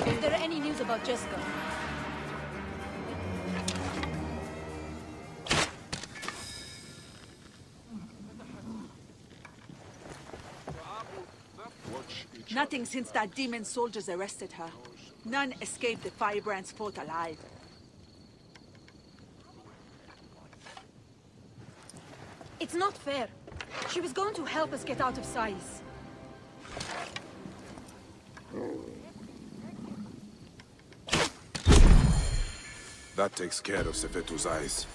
Speaker 17: Is there any news about Jessica?
Speaker 2: Nothing since that demon soldiers arrested her. None escaped the Firebrand's fort alive.
Speaker 17: It's not fair. She was going to help us get out of Sais.
Speaker 20: That takes care of Sefetu's eyes.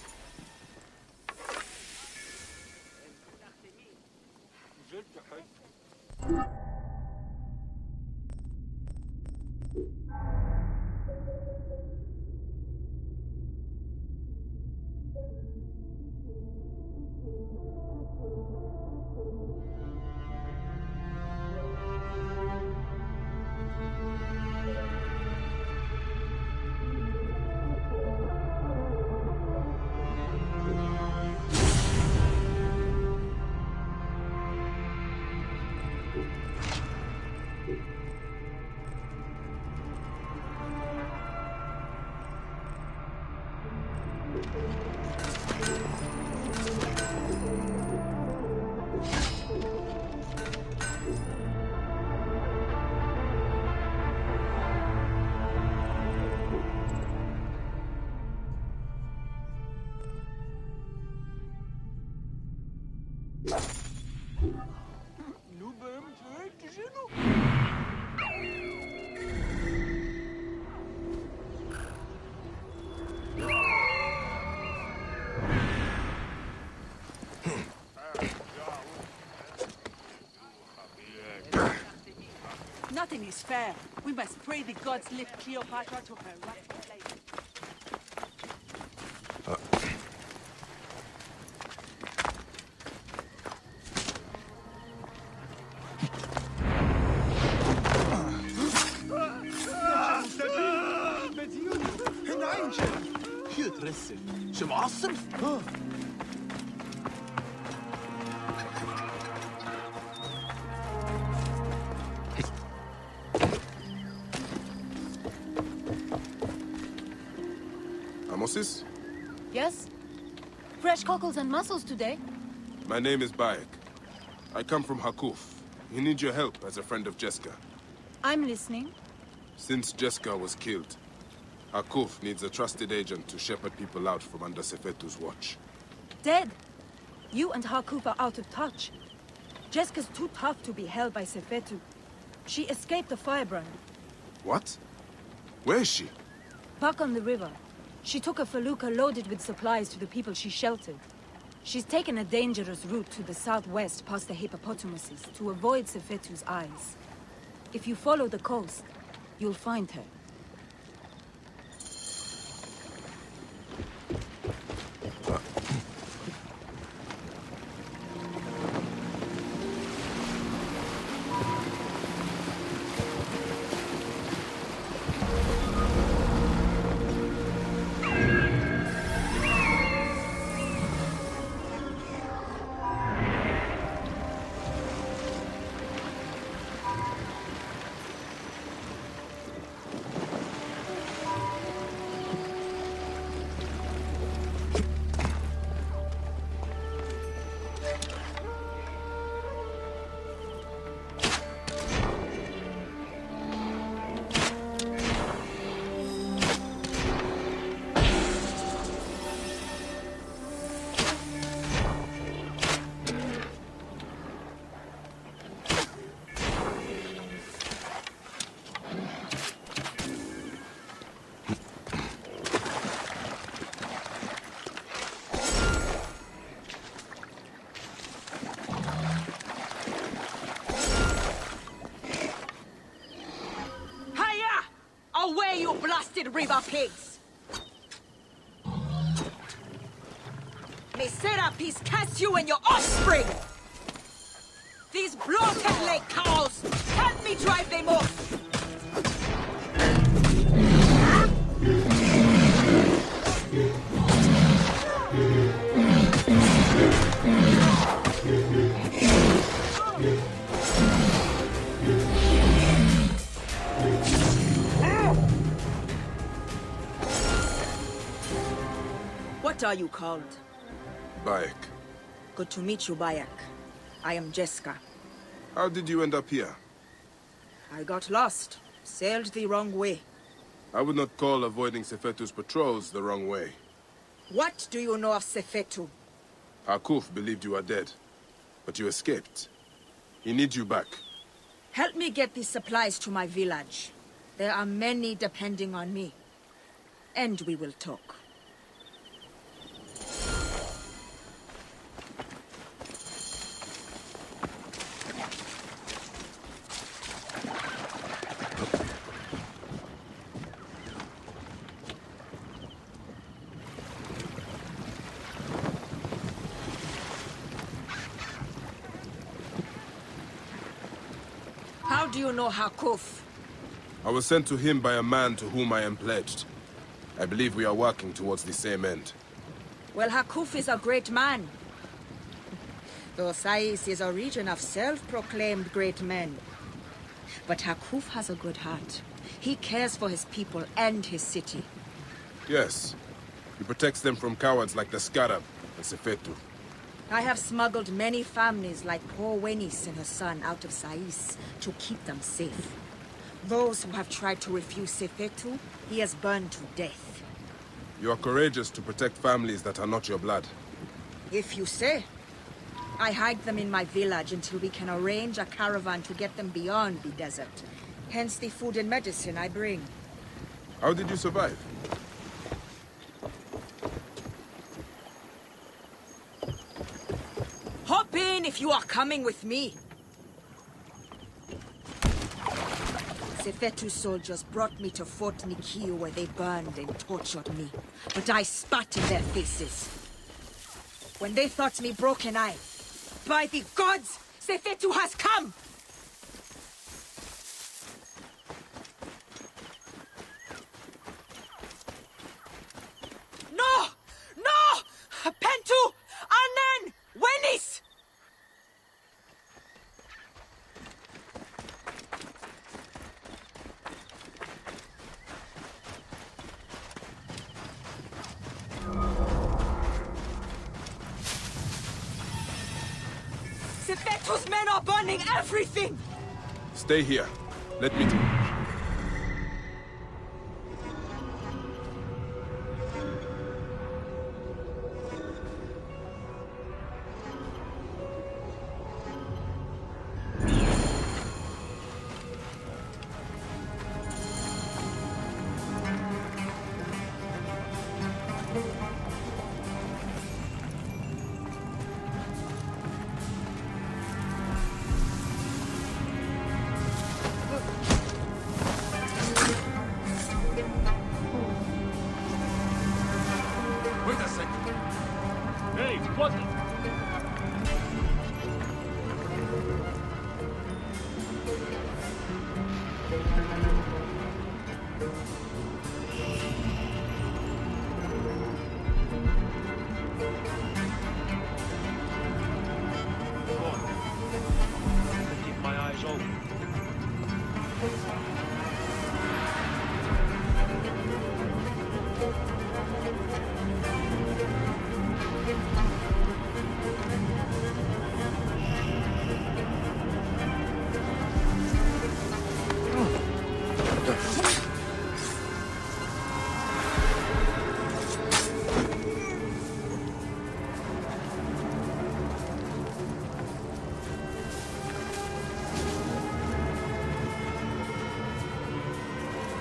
Speaker 2: Nothing is fair. We must pray the gods lift Cleopatra to her rightful place.
Speaker 20: Amosis?
Speaker 17: Yes? Fresh cockles and mussels today.
Speaker 20: My name is Bayek. I come from Hakuf. We need your help as a friend of Jeska.
Speaker 17: I'm listening.
Speaker 20: Since Jeska was killed, Hakuf needs a trusted agent to shepherd people out from under Sefetu's watch.
Speaker 2: Dead. You and Hakuf are out of touch. Jeska's too tough to be held by Sefetu. She escaped the firebrand.
Speaker 20: What? Where is she?
Speaker 2: Back on the river. She took a felucca loaded with supplies to the people she sheltered. She's taken a dangerous route to the southwest past the hippopotamuses to avoid Sefetu's eyes. If you follow the coast, you'll find her.
Speaker 10: Away, you blasted river pigs! May Serapis curse you and your offspring! These bloated lake cows! Help me drive them off!
Speaker 2: What are you called?
Speaker 20: Bayek.
Speaker 2: Good to meet you, Bayek. I am Jeska.
Speaker 20: How did you end up here?
Speaker 2: I got lost. Sailed the wrong way.
Speaker 20: I would not call avoiding Sefetu's patrols the wrong way.
Speaker 2: What do you know of Sefetu?
Speaker 20: Hakuf believed you are dead, but you escaped. He needs you back.
Speaker 2: Help me get these supplies to my village. There are many depending on me. And we will talk. How do you know Hakuf?
Speaker 20: I was sent to him by a man to whom I am pledged. I believe we are working towards the same end.
Speaker 2: Well, Hakuf is a great man. Though Sais is a region of self-proclaimed great men. But Hakuf has a good heart. He cares for his people and his city.
Speaker 20: Yes. He protects them from cowards like the Scarab and Sefetu.
Speaker 2: I have smuggled many families like poor Wenis and her son out of Sais to keep them safe. Those who have tried to refuse Sefetu, he has burned to death.
Speaker 20: You are courageous to protect families that are not your blood.
Speaker 2: If you say. I hide them in my village until we can arrange a caravan to get them beyond the desert. Hence the food and medicine I bring.
Speaker 20: How did you survive?
Speaker 2: Hop in if you are coming with me. Sefetu's soldiers brought me to Fort Nikio where they burned and tortured me. But I spat in their faces. When they thought me broken, by the gods, Sefetu has come! No! No! Pentu! Anan! Wenis!
Speaker 10: Sefetu's men are burning everything!
Speaker 20: Stay here. Let me...
Speaker 3: Wait a second. Hey, what?
Speaker 13: Keep my eyes open.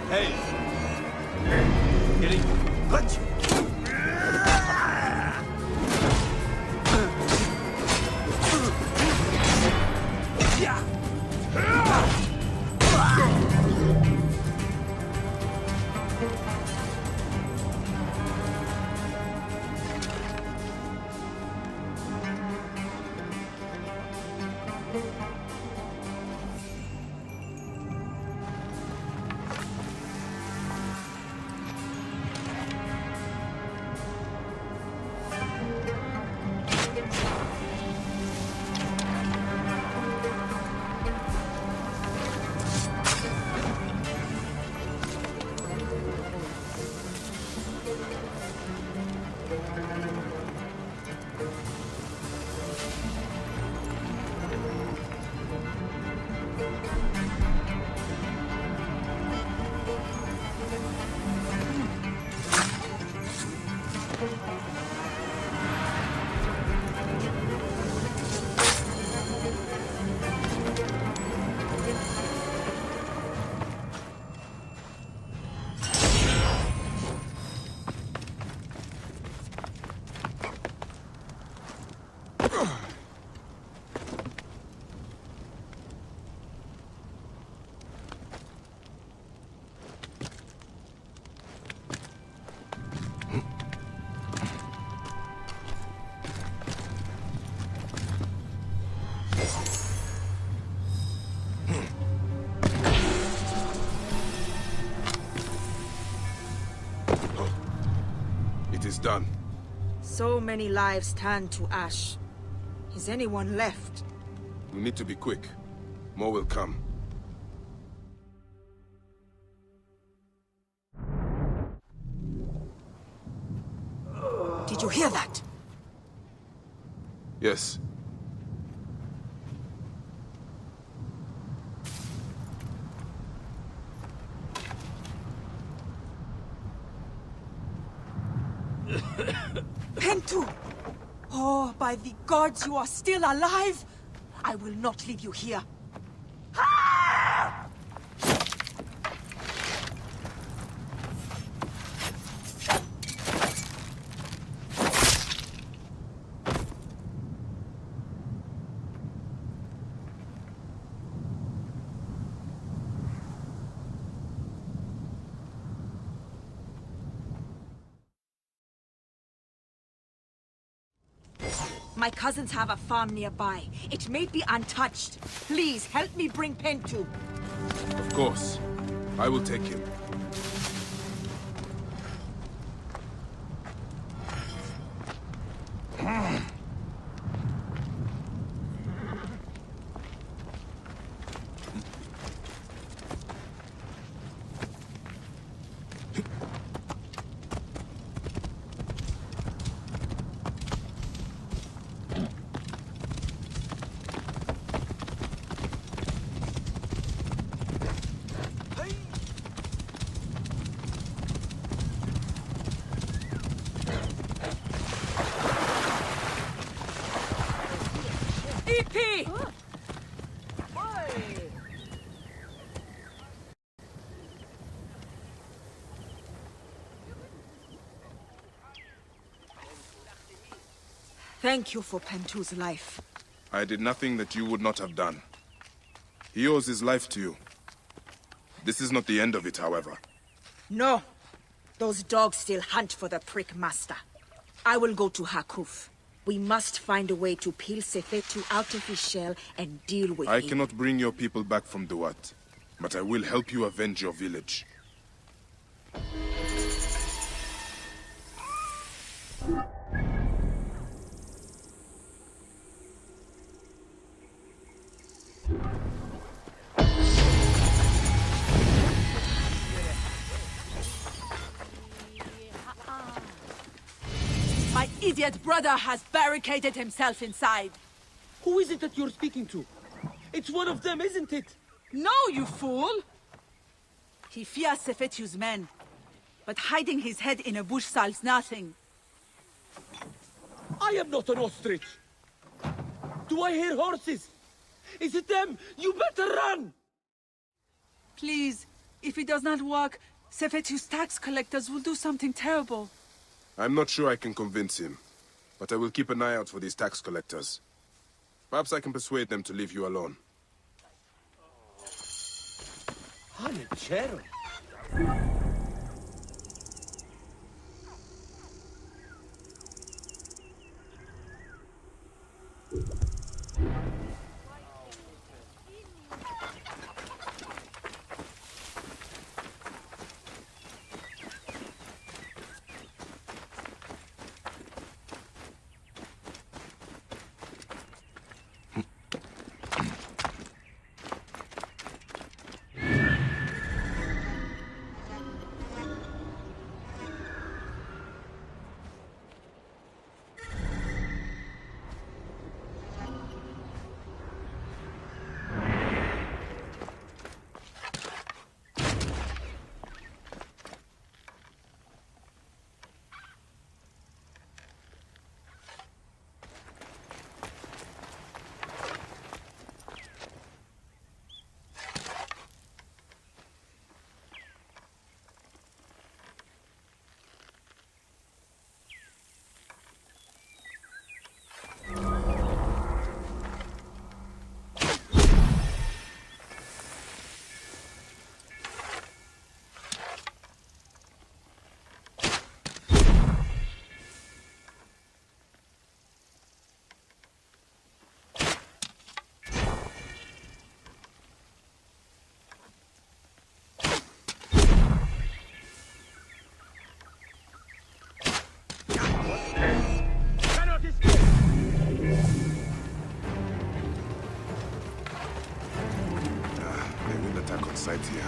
Speaker 7: Hey! Getting... What?
Speaker 20: It is done.
Speaker 10: So many lives turned to ash. Is anyone left?
Speaker 20: We need to be quick. More will come.
Speaker 10: Did you hear that?
Speaker 20: Yes.
Speaker 10: Pentu! Oh, by the gods, you are still alive! I will not leave you here. My cousins have a farm nearby. It may be untouched. Please, help me bring Pentu.
Speaker 20: Of course. I will take him.
Speaker 10: Pee-pee! Thank you for Pentu's life.
Speaker 20: I did nothing that you would not have done. He owes his life to you. This is not the end of it, however.
Speaker 10: No. Those dogs still hunt for the prick master. I will go to Hakuf. We must find a way to peel Sefetu out of his shell and deal with
Speaker 20: I
Speaker 10: him.
Speaker 20: cannot bring your people back from Duat, but I will help you avenge your village.
Speaker 10: My idiot brother has barricaded himself inside.
Speaker 18: Who is it that you're speaking to? It's one of them, isn't it?
Speaker 10: No, you fool! He fears Sefetu's men, but hiding his head in a bush solves nothing.
Speaker 18: I am not an ostrich. Do I hear horses? Is it them? You better run!
Speaker 10: Please, if it does not work, Sefetu's tax collectors will do something terrible.
Speaker 20: I'm not sure I can convince him, but I will keep an eye out for these tax collectors. Perhaps I can persuade them to leave you alone.
Speaker 18: Hanachero.
Speaker 20: Sight here.